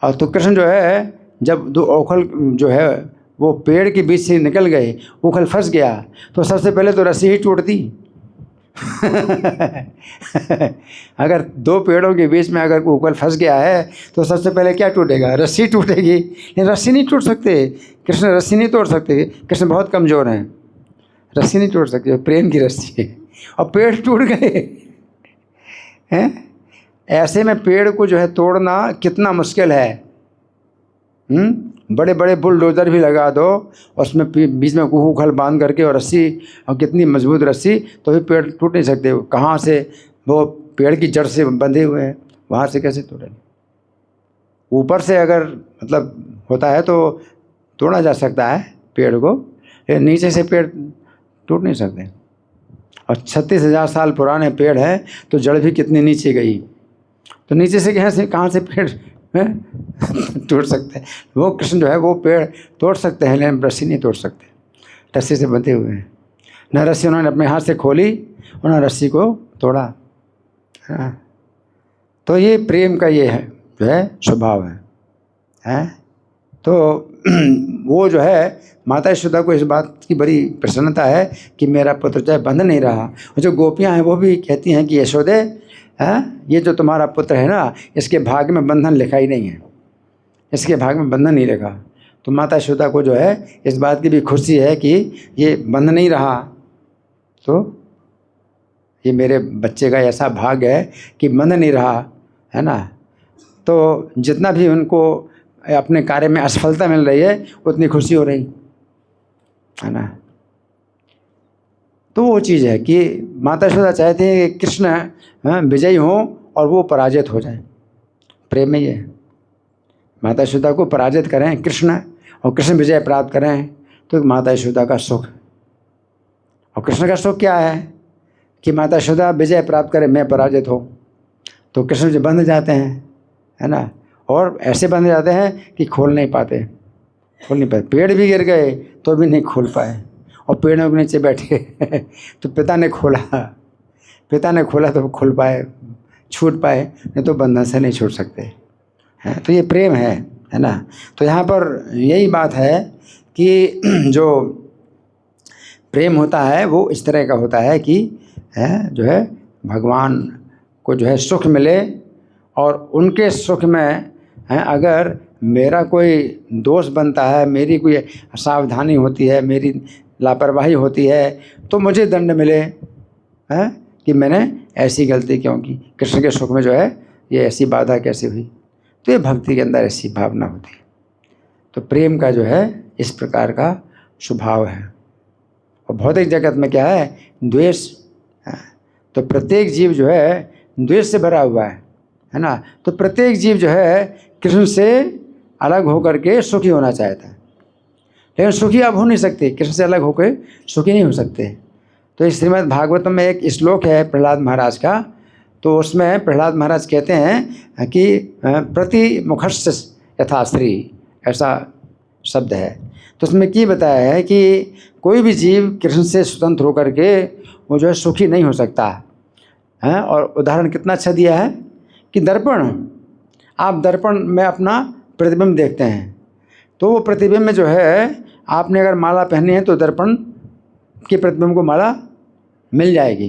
और तो कृष्ण जो है, जब 2 ओखल जो है वो पेड़ के बीच से निकल गए, ओखल फंस गया, तो सबसे पहले तो रस्सी ही टूटती। अगर 2 पेड़ों के बीच में अगर ओखल फंस गया है, तो सबसे पहले क्या टूटेगा? रस्सी टूटेगी। लेकिन रस्सी नहीं टूट सकते, कृष्ण रस्सी नहीं तोड़ सकते, कृष्ण बहुत कमज़ोर हैं, रस्सी नहीं टूट सकते, प्रेम की रस्सी है। और पेड़ टूट गए हैं। ऐसे में पेड़ को जो है तोड़ना कितना मुश्किल है। बड़े बड़े बुलडोज़र भी लगा दो, उसमें बीच में उखल बांध करके और रस्सी, और कितनी मजबूत रस्सी, तो भी पेड़ टूट नहीं सकते। कहाँ से वो पेड़ की जड़ से बंधे हुए हैं, वहाँ से कैसे तोड़ेंगे? ऊपर से अगर मतलब होता है तो तोड़ा जा सकता है पेड़ को, लेकिन नीचे से पेड़ टूट नहीं सकते। और 36,000 साल पुराने पेड़ है तो जड़ भी कितनी नीचे गई, तो नीचे से कहाँ से पेड़ टूट सकते हैं? वो कृष्ण जो है वो पेड़ तोड़ सकते हैं, लेकिन रस्सी नहीं तोड़ सकते, रस्सी से बंधे हुए हैं। न रस्सी उन्होंने अपने हाथ से खोली और न रस्सी को तोड़ा। हाँ, तो ये प्रेम का ये है जो है स्वभाव है। तो वो जो है माता यशोदा को इस बात की बड़ी प्रसन्नता है कि मेरा पुत्र चाहे बंध नहीं रहा। और जो गोपियाँ हैं वो भी कहती हैं कि यशोदे, ये जो तुम्हारा पुत्र है ना, इसके भाग्य में बंधन लिखा ही नहीं है, इसके भाग्य में बंधन नहीं लिखा। तो माता यशोदा को जो है इस बात की भी खुशी है कि ये बंध नहीं रहा, तो ये मेरे बच्चे का ऐसा भाग्य है कि बंध नहीं रहा, है ना। तो जितना भी उनको अपने कार्य में असफलता मिल रही है उतनी खुशी हो रही है ना। तो वो चीज़ है कि माता यशोदा चाहते हैं कि कृष्ण विजयी हों और वो पराजित हो जाए। प्रेम में ये है, माता यशोदा को पराजित करें कृष्ण और कृष्ण विजय प्राप्त करें, तो माता यशोदा का सुख। और कृष्ण का सुख क्या है कि माता यशोदा विजय प्राप्त करे, मैं पराजित हो, तो कृष्ण जो बंध जाते हैं, है ना। और ऐसे बंध जाते हैं कि खोल नहीं पाते। पेड़ भी गिर गए तो भी नहीं खोल पाए, और पेड़ों के नीचे बैठे तो पिता ने खोला तो खुल पाए, छूट पाए, नहीं तो बंधन से नहीं छूट सकते हैं। तो ये प्रेम है ना। तो यहाँ पर यही बात है कि जो प्रेम होता है वो इस तरह का होता है कि जो है भगवान को जो है सुख मिले, और उनके सुख में अगर मेरा कोई दोष बनता है, मेरी कोई असावधानी होती है, मेरी लापरवाही होती है, तो मुझे दंड मिले कि मैंने ऐसी गलती क्यों की। कृष्ण के सुख में जो है ये ऐसी बाधा कैसे हुई, तो ये भक्ति के अंदर ऐसी भावना होती है। तो प्रेम का जो है इस प्रकार का स्वभाव है। और भौतिक जगत में क्या है, द्वेष। तो प्रत्येक जीव जो है द्वेष से भरा हुआ है ना। तो प्रत्येक जीव जो है कृष्ण से अलग होकर के सुखी होना चाहता है, लेकिन सुखी आप हो नहीं सकते, कृष्ण से अलग होकर सुखी नहीं हो सकते। तो इस श्रीमद् भागवतम में एक श्लोक है प्रहलाद महाराज का, तो उसमें प्रहलाद महाराज कहते हैं कि प्रति मुखस्य यथाश्री, ऐसा शब्द है। तो उसमें क्या बताया है कि कोई भी जीव कृष्ण से स्वतंत्र होकर के वो जो है सुखी नहीं हो सकता है। और उदाहरण कितना अच्छा दिया है कि दर्पण, आप दर्पण में अपना प्रतिबिंब देखते हैं, तो वो प्रतिबिंब में जो है आपने अगर माला पहनी है तो दर्पण के प्रतिबिंब को माला मिल जाएगी।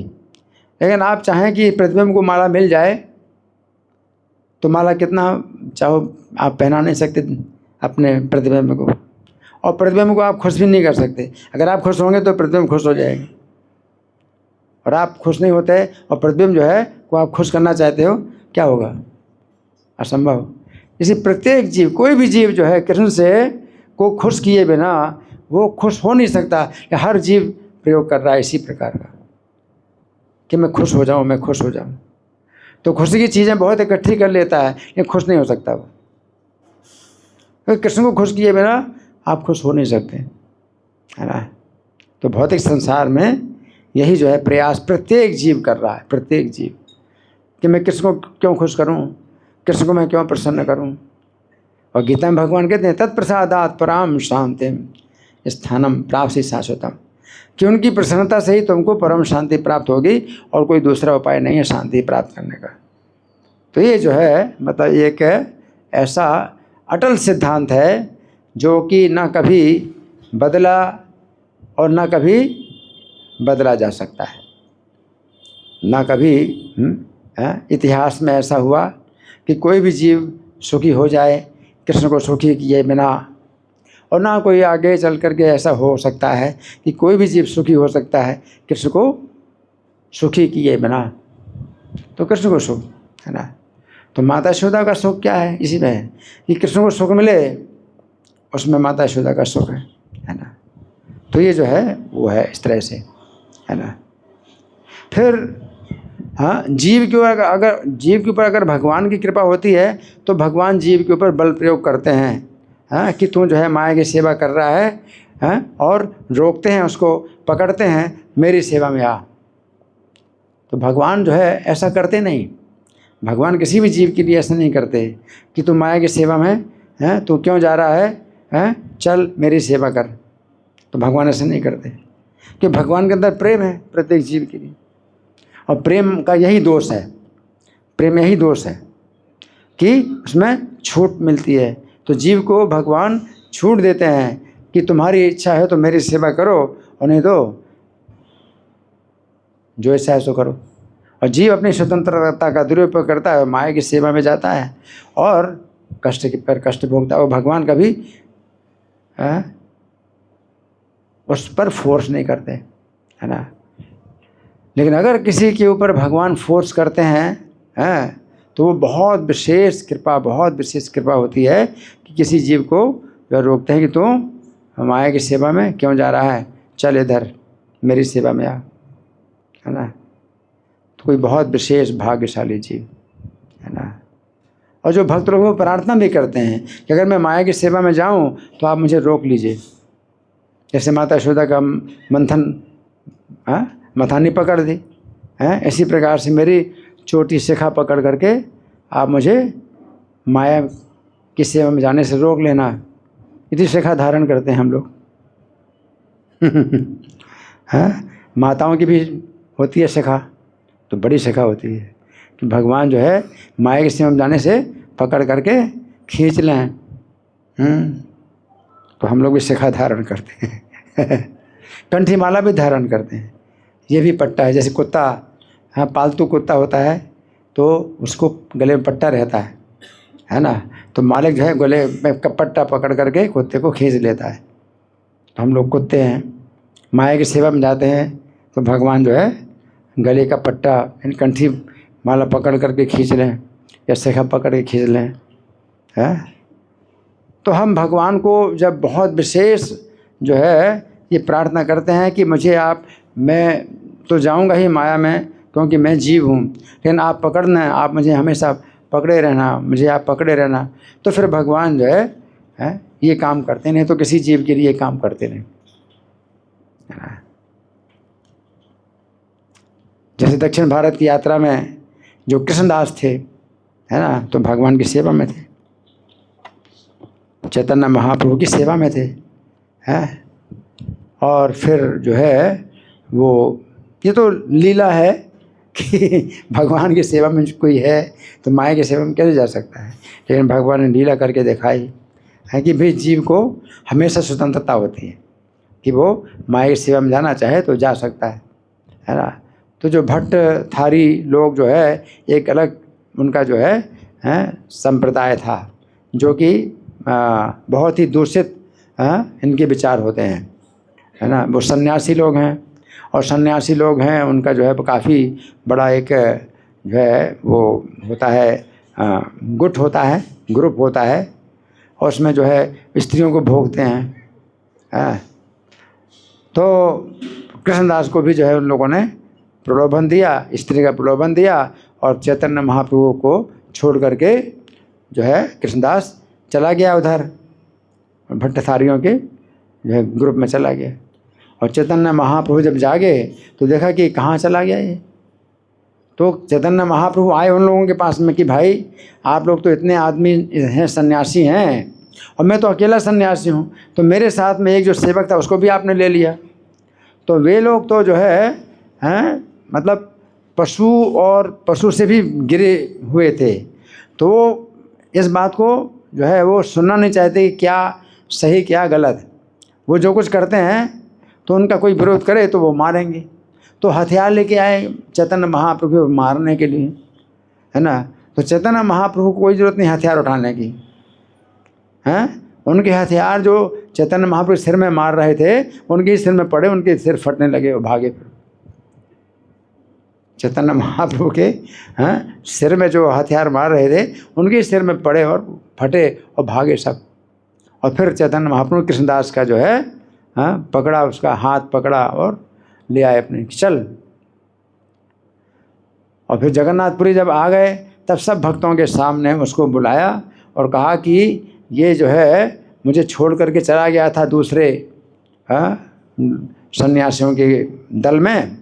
लेकिन आप चाहें कि प्रतिबिंब को माला मिल जाए तो माला कितना चाहो आप पहना नहीं सकते अपने प्रतिबिंब को, और प्रतिबिंब को आप खुश भी नहीं कर सकते। अगर आप खुश होंगे तो प्रतिबिंब खुश हो जाएगी, और आप खुश नहीं होते और प्रतिबिंब जो है को आप खुश करना चाहते हो, क्या होगा? असंभव। इसी प्रत्येक जीव, कोई भी जीव जो है कृष्ण से को खुश किए बिना वो खुश हो नहीं सकता। हर जीव प्रयोग कर रहा है इसी प्रकार का कि मैं खुश हो जाऊं, मैं खुश हो जाऊं। तो खुशी की चीज़ें बहुत इकट्ठी कर लेता है, लेकिन खुश नहीं हो सकता वो। तो कृष्ण को खुश किए बिना आप खुश हो नहीं सकते, है ना। तो भौतिक संसार में यही जो है प्रयास प्रत्येक जीव कर रहा है, प्रत्येक जीव, कि मैं कृष्ण को क्यों खुश करूं, कृष्ण को मैं क्यों प्रसन्न करूं। और गीता में भगवान कहते हैं तत्प्रसादात् पराम शांतिम स्थानम प्राप्ति शाश्वतम, कि उनकी प्रसन्नता से ही तुमको परम शांति प्राप्त होगी, और कोई दूसरा उपाय नहीं है शांति प्राप्त करने का। तो ये जो है मतलब एक ऐसा अटल सिद्धांत है जो कि ना कभी बदला और ना कभी बदला जा सकता है। ना कभी इतिहास में ऐसा हुआ कि कोई भी जीव सुखी हो जाए कृष्ण को सुखी किए बिना, और ना कोई आगे चल कर के ऐसा हो सकता है कि कोई भी जीव सुखी हो सकता है कृष्ण को सुखी किए बिना। तो कृष्ण को सुख है ना। तो माता यशोदा का सुख क्या है, इसी में है कि कृष्ण को सुख मिले, उसमें माता यशोदा का सुख है ना। तो ये जो है वो है इस तरह से, है ना। फिर हाँ, जीव के ऊपर अगर भगवान की कृपा होती है तो भगवान जीव के ऊपर बल प्रयोग करते हैं, हाँ, कि तू जो है माया की सेवा कर रहा है, हाँ, और रोकते हैं उसको, पकड़ते हैं, मेरी सेवा में आ। तो भगवान जो है ऐसा करते नहीं। भगवान किसी भी जीव के लिए ऐसा नहीं करते कि तू माया की सेवा में है, तू क्यों जा रहा है, चल मेरी सेवा कर। तो भगवान ऐसा नहीं करते, कि भगवान के अंदर प्रेम है प्रत्येक जीव के लिए। और प्रेम का यही दोष है, प्रेम यही दोष है कि उसमें छूट मिलती है। तो जीव को भगवान छूट देते हैं कि तुम्हारी इच्छा है तो मेरी सेवा करो, और नहीं तो जो इच्छा है सो करो। और जीव अपनी स्वतंत्रता का दुरुपयोग करता है, माया की सेवा में जाता है और कष्ट के पर कष्ट भोगता है। और भगवान कभी उस पर फोर्स नहीं करते, है ना। लेकिन अगर किसी के ऊपर भगवान फोर्स करते हैं, तो वो बहुत विशेष कृपा होती है कि किसी जीव को जो रोकते हैं कि तू माया की सेवा में क्यों जा रहा है, चल इधर मेरी सेवा में आ, है ना। तो कोई बहुत विशेष भाग्यशाली जीव, है ना। और जो भक्त लोग वो प्रार्थना भी करते हैं कि अगर मैं माया की सेवा में जाऊं तो आप मुझे रोक लीजिए। जैसे माता यशोदा का मथानी पकड़ दी, इसी प्रकार से मेरी छोटी शिखा पकड़ करके आप मुझे माया की सेवा में जाने से रोक लेना। इतनी शिखा धारण करते हैं हम लोग। माताओं की भी होती है शिखा, तो बड़ी शिखा होती है कि भगवान जो है माया की सेवा में जाने से पकड़ करके खींच लें। तो हम लोग भी शिखा धारण करते हैं। कंठी माला भी धारण करते हैं। ये भी पट्टा है, जैसे कुत्ता, हाँ, पालतू कुत्ता होता है तो उसको गले में पट्टा रहता है ना। तो मालिक जो है गले में पट्टा पकड़ करके कुत्ते को खींच लेता है। तो हम लोग कुत्ते हैं, माया की सेवा में जाते हैं तो भगवान जो है गले का पट्टा, कंठी माला पकड़ करके खींच लें या शिखा पकड़ के खींच लें, है। तो हम भगवान को जब बहुत विशेष जो है ये प्रार्थना करते हैं कि मुझे मैं तो जाऊंगा ही माया में क्योंकि मैं जीव हूँ, लेकिन आप पकड़ना, आप मुझे हमेशा पकड़े रहना, मुझे आप पकड़े रहना। तो फिर भगवान जो है ये काम करते नहीं, तो किसी जीव के लिए काम करते नहीं। जैसे दक्षिण भारत की यात्रा में जो कृष्णदास थे, है ना, तो भगवान की सेवा में थे, चैतन्य महाप्रभु की सेवा में थे, हैं। और फिर जो है वो ये तो लीला है कि भगवान की सेवा में कोई है तो माया की सेवा में कैसे जा सकता है। लेकिन भगवान ने लीला करके दिखाई है कि भाई जीव को हमेशा स्वतंत्रता होती है कि वो माया की सेवा में जाना चाहे तो जा सकता है ना। तो जो भट्ट थारी लोग जो है एक अलग उनका जो है संप्रदाय था, जो कि बहुत ही दूषित इनके विचार होते हैं, है ना। वो सन्यासी लोग हैं, और सन्यासी लोग हैं उनका जो है काफ़ी बड़ा एक जो है वो होता है गुट होता है, ग्रुप होता है, और उसमें जो है स्त्रियों को भोगते हैं। तो कृष्णदास को भी जो है उन लोगों ने प्रलोभन दिया, स्त्री का प्रलोभन दिया, और चैतन्य महाप्रभु को छोड़ करके जो है कृष्णदास चला गया उधर भट्टथारियों के जो है ग्रुप में चला गया। और चैतन्य महाप्रभु जब जागे तो देखा कि कहाँ चला गया ये। तो चैतन्य महाप्रभु आए उन लोगों के पास में कि भाई आप लोग तो इतने आदमी हैं, सन्यासी हैं, और मैं तो अकेला सन्यासी हूँ, तो मेरे साथ में एक जो सेवक था उसको भी आपने ले लिया। तो वे लोग तो जो है मतलब पशु और पशु से भी गिरे हुए थे। तो इस बात को जो है वो सुनना नहीं चाहते कि क्या सही क्या गलत। वो जो कुछ करते हैं तो उनका कोई विरोध करे तो वो मारेंगे। तो हथियार लेके आए चैतन्य महाप्रभु को मारने के लिए, है ना। तो चैतन्य महाप्रभु को कोई ज़रूरत नहीं हथियार उठाने की, हैं। उनके हथियार जो चैतन्य महाप्रभु सिर में मार रहे थे उनके सिर में पड़े, उनके सिर फटने लगे और भागे। फिर चैतन्य महाप्रभु के सिर में जो हथियार मार रहे थे उनके सिर में पड़े और फटे और भागे सब। और फिर चैतन्य महाप्रभु कृष्णदास का जो है पकड़ा, उसका हाथ पकड़ा और ले आए अपने, चल। और फिर जगन्नाथपुरी जब आ गए तब सब भक्तों के सामने उसको बुलाया और कहा कि ये जो है मुझे छोड़ करके चला गया था दूसरे सन्यासियों के दल में,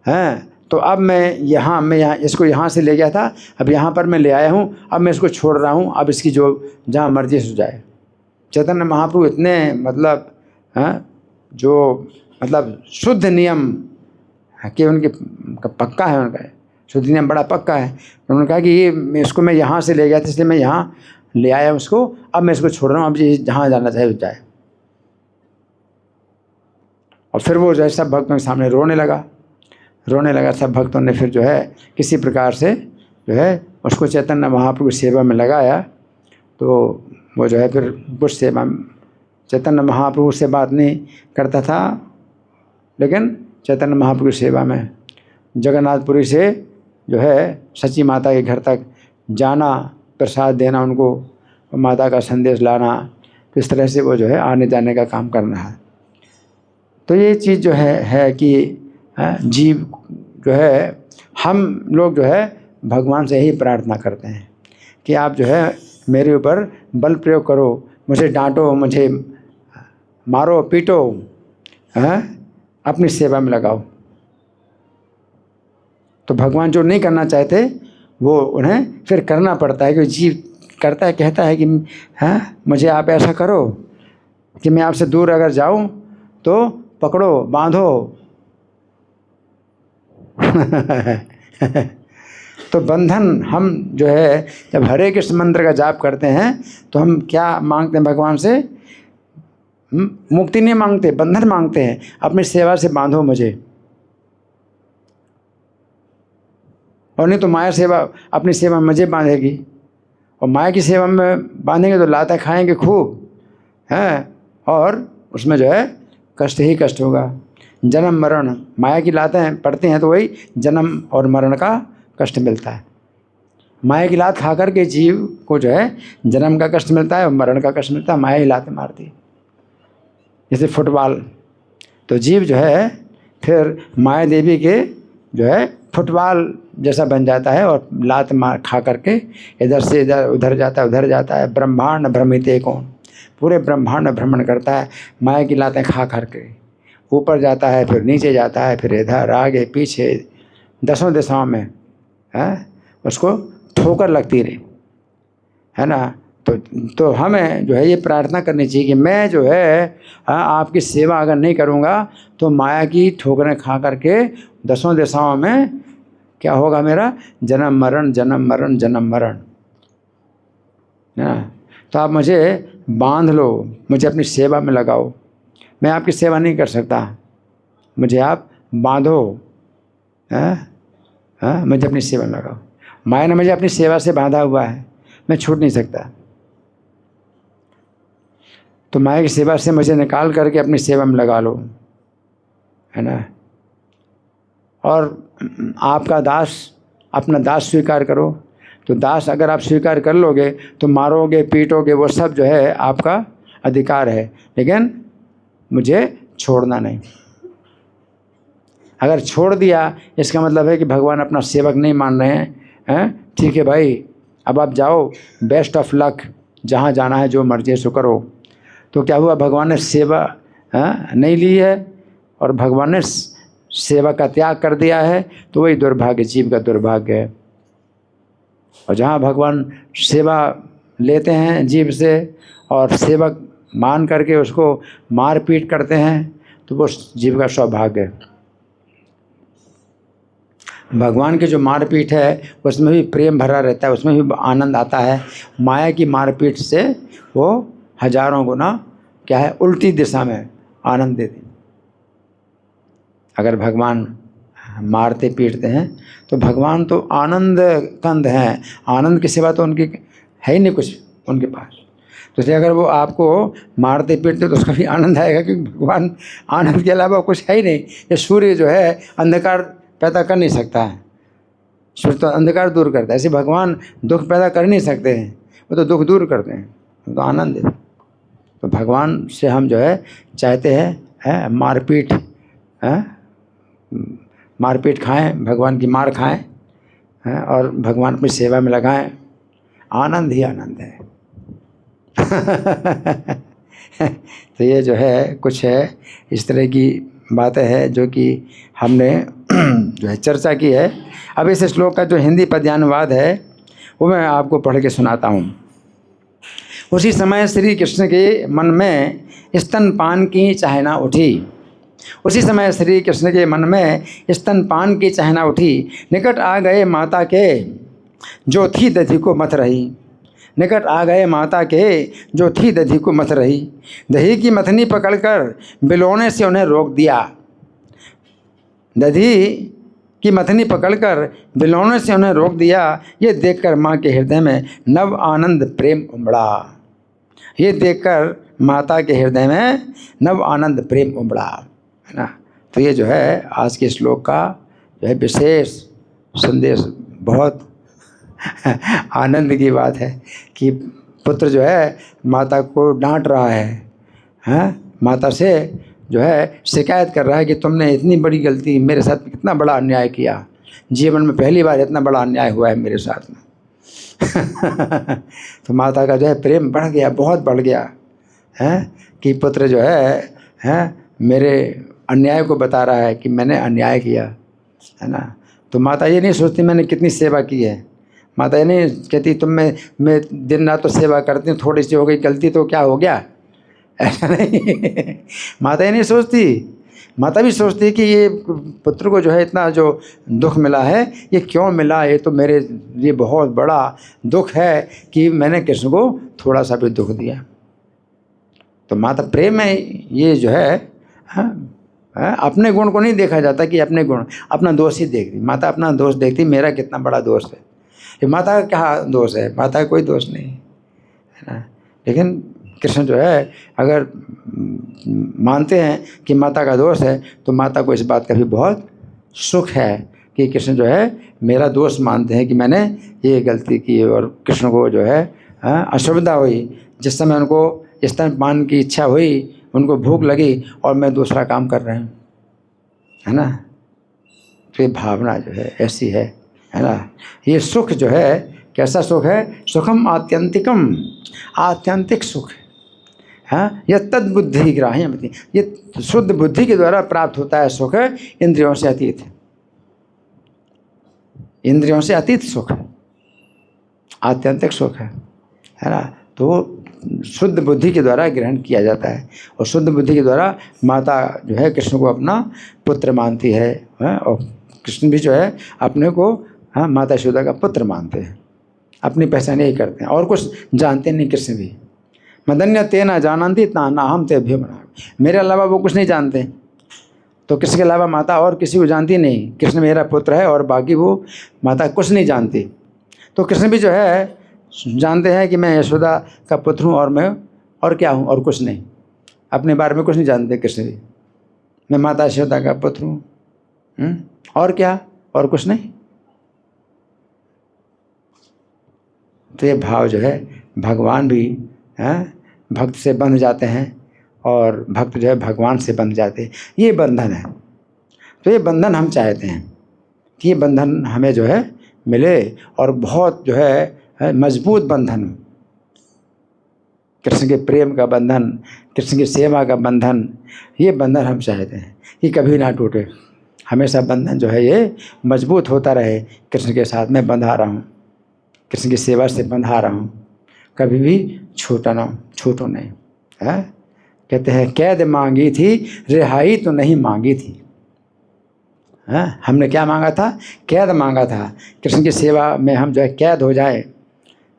हैं, तो अब मैं यहाँ इसको यहाँ से ले गया था, अब यहाँ पर मैं ले आया हूँ, अब मैं इसको छोड़ रहा हूँ, अब इसकी जो जहाँ मर्जी हो जाए। चैतन्य महाप्रभु इतने मतलब जो मतलब शुद्ध नियम कि उनके पक्का है, उनका शुद्ध नियम बड़ा पक्का है। उन्होंने कहा कि ये इसको मैं यहाँ से ले गया था इसलिए मैं यहाँ ले आया उसको, अब मैं इसको छोड़ रहा हूँ, अब ये जहाँ जाना चाहे जाए। और फिर वो जो है सब भक्तों के सामने रोने लगा। सब भक्तों ने फिर जो है किसी प्रकार से जो है उसको चैतन्य महाप्रभु की सेवा में लगाया। तो वो जो है फिर कुछ सेवा, चैतन्य महाप्रभु से बात नहीं करता था, लेकिन चैतन्य महाप्रभु की सेवा में जगन्नाथपुरी से जो है सची माता के घर तक जाना, प्रसाद देना उनको, माता का संदेश लाना, तो इस तरह से वो जो है आने जाने का काम करना है। तो ये चीज़ जो है कि जीव जो है, हम लोग जो है भगवान से ही प्रार्थना करते हैं कि आप जो है मेरे ऊपर बल प्रयोग करो, मुझे डांटो, मुझे मारो पीटो, अपनी सेवा में लगाओ। तो भगवान जो नहीं करना चाहते वो उन्हें फिर करना पड़ता है, क्योंकि जीव करता है, कहता है कि मुझे आप ऐसा करो कि मैं आपसे दूर अगर जाऊं तो पकड़ो, बांधो। तो बंधन, हम जो है जब हरे कृष्ण मंत्र का जाप करते हैं तो हम क्या मांगते हैं भगवान से? मुक्ति नहीं मांगते, बंधन मांगते हैं। अपनी सेवा से बांधो मुझे, और नहीं तो माया सेवा, अपनी सेवा में मुझे बांधेगी, और माया की सेवा में बांधेंगे तो लाता खाएंगे खूब, हैं, और उसमें जो है कष्ट ही कष्ट होगा। जन्म मरण, माया की लातें पड़ती हैं तो वही जन्म और मरण का कष्ट मिलता है। माया की लात खा कर के जीव को जो है जन्म का कष्ट मिलता है और मरण का कष्ट मिलता है। माया ही लातें मारती है, जैसे फुटबॉल। तो जीव जो है फिर माया देवी के जो है फुटबॉल जैसा बन जाता है और लात मार खा करके इधर से इधर, उधर जाता है, उधर जाता है। ब्रह्मांड भ्रमित कौन, पूरे ब्रह्मांड में भ्रमण करता है माया की लातें खा करके। ऊपर जाता है, फिर नीचे जाता है, फिर इधर आगे पीछे, दसों दिशाओं में उसको ठोकर लगती रही, है ना। तो हमें जो है ये प्रार्थना करनी चाहिए कि मैं जो है आपकी सेवा अगर नहीं करूँगा तो माया की ठोकरें खा करके दसों दिशाओं में क्या होगा मेरा? जन्म मरण, जन्म मरण, जन्म मरण। तो आप मुझे बांध लो, मुझे अपनी सेवा में लगाओ। मैं आपकी सेवा नहीं कर सकता, मुझे आप बांधो, मुझे अपनी सेवा में लगाओ। माया ने मुझे अपनी सेवा से बांधा हुआ है, मैं छूट नहीं सकता। तो माया की सेवा से मुझे निकाल करके अपनी सेवा में लगा लो, है ना। और आपका दास, अपना दास स्वीकार करो। तो दास अगर आप स्वीकार कर लोगे तो मारोगे पीटोगे वो सब जो है आपका अधिकार है, लेकिन मुझे छोड़ना नहीं। अगर छोड़ दिया इसका मतलब है कि भगवान अपना सेवक नहीं मान रहे हैं। ठीक है भाई, अब आप जाओ, बेस्ट ऑफ लक, जहाँ जाना है जो मर्जी सो करो। तो क्या हुआ? भगवान ने सेवा नहीं ली है और भगवान ने सेवा का त्याग कर दिया है, तो वही दुर्भाग्य, जीव का दुर्भाग्य है। और जहाँ भगवान सेवा लेते हैं जीव से और सेवक मान करके उसको मार पीट करते हैं, तो वो जीव का सौभाग्य है। भगवान की जो मारपीट है उसमें भी प्रेम भरा रहता है, उसमें भी आनंद आता है। माया की मारपीट से वो हजारों गुना क्या है, उल्टी दिशा में आनंद देते। अगर भगवान मारते पीटते हैं तो भगवान तो आनंद कंद हैं, आनंद की सिवा तो उनकी है ही नहीं कुछ उनके पास। तो इसलिए अगर वो आपको मारते पीटते तो उसका भी आनंद आएगा, क्योंकि भगवान आनंद के अलावा कुछ है ही नहीं। ये सूर्य जो है अंधकार पैदा कर नहीं सकता है, सूर्य तो अंधकार दूर करता है। ऐसे भगवान दुख पैदा कर नहीं सकते हैं, वो तो दुख दूर करते हैं, तो आनंद है। तो भगवान से हम जो है चाहते हैं मारपीट, मारपीट खाएं, भगवान की मार खाएं, और भगवान अपनी सेवा में लगाएं, आनंद ही आनंद है। तो ये जो है कुछ है इस तरह की बातें हैं जो कि हमने जो है चर्चा की है। अब इस श्लोक का जो हिंदी पद्यानुवाद है वो मैं आपको पढ़ के सुनाता हूँ। उसी समय श्री कृष्ण के मन में स्तनपान की चाहना उठी। उसी समय श्री कृष्ण के मन में स्तनपान की चाहना उठी। निकट आ गए माता के जो थी दधि को मथ रही। निकट आ गए माता के जो थी दधि को मथ रही। दही की मथनी पकड़कर बिलौने से उन्हें रोक दिया। दधी की मथनी पकड़कर बिलौने से उन्हें रोक दिया। ये देखकर माँ के हृदय में नव आनंद प्रेम उमड़ा। ये देखकर माता के हृदय में नव आनंद प्रेम उमड़ा, है ना। तो ये जो है आज के श्लोक का जो है विशेष संदेश, बहुत आनंद की बात है कि पुत्र जो है माता को डांट रहा है, माता से जो है शिकायत कर रहा है कि तुमने इतनी बड़ी गलती, मेरे साथ कितना बड़ा अन्याय किया, जीवन में पहली बार इतना बड़ा अन्याय हुआ है मेरे साथ में। तो माता का जो है प्रेम बढ़ गया, बहुत बढ़ गया है कि पुत्र जो है मेरे अन्याय को बता रहा है कि मैंने अन्याय किया, है ना। तो माता ये नहीं सोचती मैंने कितनी सेवा की है। माता ये नहीं कहती तुम मैं दिन रात तो सेवा करती हूँ, थोड़ी सी हो गई गलती तो क्या हो गया, ऐसा नहीं। माता ये नहीं सोचती। माता भी सोचती है कि ये पुत्र को जो है इतना जो दुख मिला है ये क्यों मिला, ये तो मेरे लिए बहुत बड़ा दुख है कि मैंने कृष्ण को थोड़ा सा भी दुख दिया। तो माता प्रेम में ये जो है अपने गुण को नहीं देखा जाता कि अपने गुण, अपना दोष ही देखती माता, अपना दोष देखती मेरा कितना बड़ा दोष है। ये माता का क्या दोष है, माता का कोई दोष नहीं, है ना। लेकिन कृष्ण जो है अगर मानते हैं कि माता का दोष है तो माता को इस बात का भी बहुत सुख है कि कृष्ण जो है मेरा दोष मानते हैं कि मैंने ये गलती की। और कृष्ण को जो है असुविधा हुई, जिस समय उनको स्तनपान की इच्छा हुई, उनको भूख लगी और मैं दूसरा काम कर रहे हैं, है ना। तो ये भावना जो है ऐसी है ना। ये सुख जो है कैसा सुख है, सुखम आत्यंतिकम, आत्यंतिक सुख है। यह तद्बुद्धि ग्राह्यमति, ये शुद्ध बुद्धि के द्वारा प्राप्त होता है सुख, इंद्रियों से अतीत, इंद्रियों से अतीत सुख, आत्यंतिक सुख है ना। तो शुद्ध बुद्धि के द्वारा ग्रहण किया जाता है और शुद्ध बुद्धि के द्वारा माता जो है कृष्ण को अपना पुत्र मानती है, और कृष्ण भी जो है अपने को माता यशोदा का पुत्र मानते हैं, अपनी पहचान यही करते हैं और कुछ जानते नहीं। कृष्ण भी मदन्य ते न जानती ना हम तेभ्यो बना, मेरे अलावा वो कुछ नहीं जानते। तो कृष्ण के अलावा माता और किसी को जानती नहीं, कृष्ण मेरा पुत्र है और बाकी वो माता कुछ नहीं जानती। तो कृष्ण भी जो है जानते हैं कि मैं यशोदा का पुत्र हूँ और मैं और क्या हूँ और कुछ नहीं, अपने बारे में कुछ नहीं जानते कृष्ण भी, मैं माता यशोदा का पुत्र हूँ और क्या और कुछ नहीं। तो ये भाव जो है भगवान भी भक्त से बंध जाते हैं और भक्त जो है भगवान से बंध जाते हैं, ये बंधन है। तो ये बंधन हम चाहते हैं कि ये बंधन हमें जो है मिले और बहुत जो है मजबूत बंधन, कृष्ण के प्रेम का बंधन, कृष्ण की सेवा का बंधन, ये बंधन हम चाहते हैं कि कभी ना टूटे, हमेशा बंधन जो है ये मजबूत होता रहे। कृष्ण के साथ मैं बंधा रहा हूँ, कृष्ण की सेवा से बंधा रहा हूँ, कभी भी छूटो नहीं है। कहते हैं कैद मांगी थी रिहाई तो नहीं मांगी थी, है हमने क्या मांगा था, कैद मांगा था। कृष्ण की सेवा में हम जो है कैद हो जाए,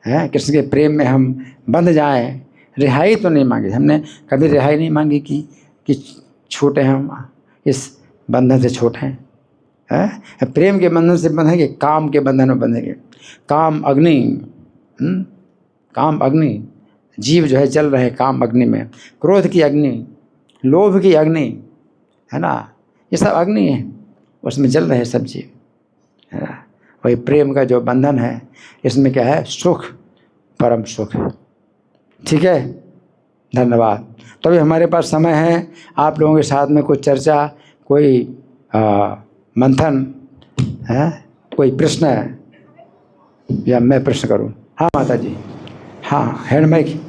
हैं कृष्ण के प्रेम में हम बंध जाएं, रिहाई तो नहीं मांगी। हमने कभी रिहाई नहीं मांगी कि छूटे हम इस बंधन से, छूटे हैं प्रेम के बंधन से बंधेंगे, काम के बंधन में बंधेंगे। काम अग्नि, काम अग्नि, जीव जो है जल रहे काम अग्नि में, क्रोध की अग्नि, लोभ की अग्नि, है ना, ये सब अग्नि है, उसमें जल रहे सब जीव, है ना। वही प्रेम का जो बंधन है इसमें क्या है, सुख, परम सुख है। ठीक है, धन्यवाद। तो अभी हमारे पास समय है आप लोगों के साथ में कुछ चर्चा, कोई मंथन है, कोई प्रश्न है या मैं प्रश्न करूं? हाँ माता जी, हाँ हैंड माइक।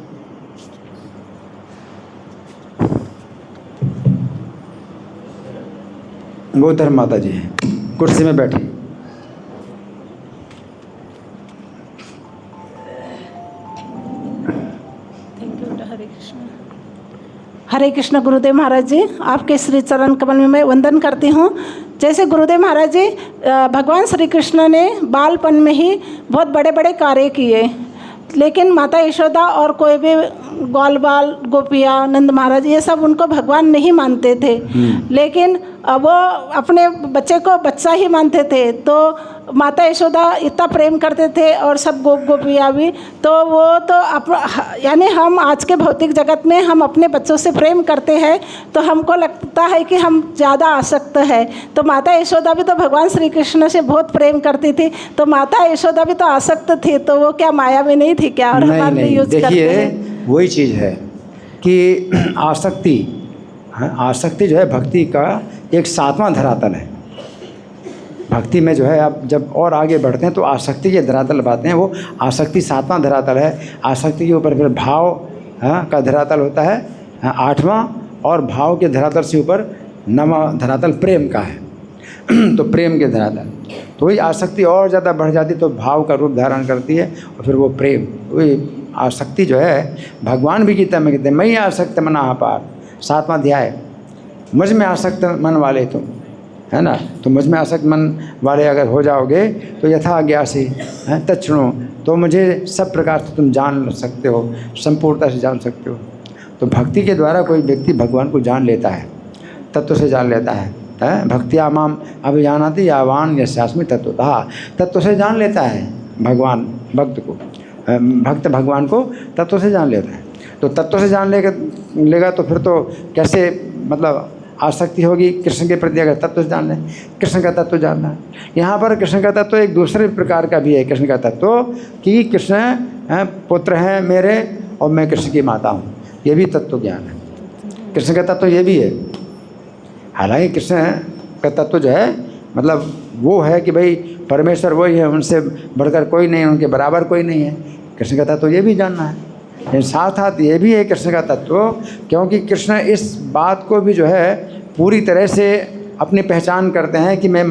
वो उधर माता जी हैं, कुर्सी में बैठी। हरे कृष्ण गुरुदेव महाराज जी, आपके श्री चरण कमल में मैं वंदन करती हूँ। जैसे गुरुदेव महाराज जी, भगवान श्री कृष्ण ने बालपन में ही बहुत बड़े बड़े कार्य किए, लेकिन माता यशोदा और कोई भी ग्वाल बाल गोपिया नंद महाराज ये सब उनको भगवान नहीं मानते थे, लेकिन वो अपने बच्चे को बच्चा ही मानते थे। तो माता यशोदा इतना प्रेम करते थे और सब गोपिया भी, तो वो तो यानी हम आज के भौतिक जगत में हम अपने बच्चों से प्रेम करते हैं तो हमको लगता है कि हम ज़्यादा आसक्त है। तो माता यशोदा भी तो भगवान श्री कृष्ण से बहुत प्रेम करती थी, तो माता यशोदा भी तो आसक्त थी, तो वो क्या माया में नहीं थी क्या? और हमारे लिए यूज करते हैं। वही चीज़ है कि आसक्ति, आसक्ति जो है भक्ति का एक 7वां धरातल है। भक्ति में जो है आप जब और आगे बढ़ते हैं तो आसक्ति के धरातल बातें हैं, वो आसक्ति 7वां धरातल है। आसक्ति के ऊपर फिर भाव का धरातल होता है 8वां, और भाव के धरातल से ऊपर 9वां धरातल प्रेम का है। तो प्रेम के धरातल, तो वही आसक्ति और ज़्यादा बढ़ जाती तो भाव का रूप धारण करती है, और फिर वो प्रेम, वही आसक्ति जो है भगवान भी गीता में कहते हैं, मैं ही आसक्त मना अपार, 7वां अध्याय, मुझ में आसक्त मन वाले तुम, है ना। तो मुझ में आसक्त मन वाले अगर हो जाओगे तो यथा ज्ञासी तच्छृणु, तो मुझे सब प्रकार से तुम जान सकते हो, संपूर्णता से जान सकते हो। तो भक्ति के द्वारा कोई व्यक्ति भगवान को जान लेता है, तत्व से जान लेता है। भक्तिया माम अभिजानाति यावान यस्यास्मि तत्वतः, तत्व से जान लेता है भगवान भक्त को, भक्त भगवान को तत्व से जान लेता है। तो तत्व से जान लेगा तो फिर तो कैसे मतलब आसक्ति होगी कृष्ण के प्रति, अगर तत्व से जान लें, कृष्ण का तत्व जानना है। यहाँ पर कृष्ण का तत्व एक दूसरे प्रकार का भी है। कृष्ण का तत्व कि कृष्ण पुत्र हैं मेरे और मैं कृष्ण की माता हूँ, ये भी तत्व ज्ञान है। कृष्ण का तत्व ये भी है। हालांकि कृष्ण का तत्व जो है मतलब वो है कि भाई परमेश्वर वही है, उनसे बढ़कर कोई नहीं, उनके बराबर कोई नहीं है। कृष्ण का तत्व ये भी जानना है, लेकिन साथ साथ ये भी है कृष्ण का तत्व, क्योंकि कृष्ण इस बात को भी जो है पूरी तरह से अपनी पहचान करते हैं कि मैं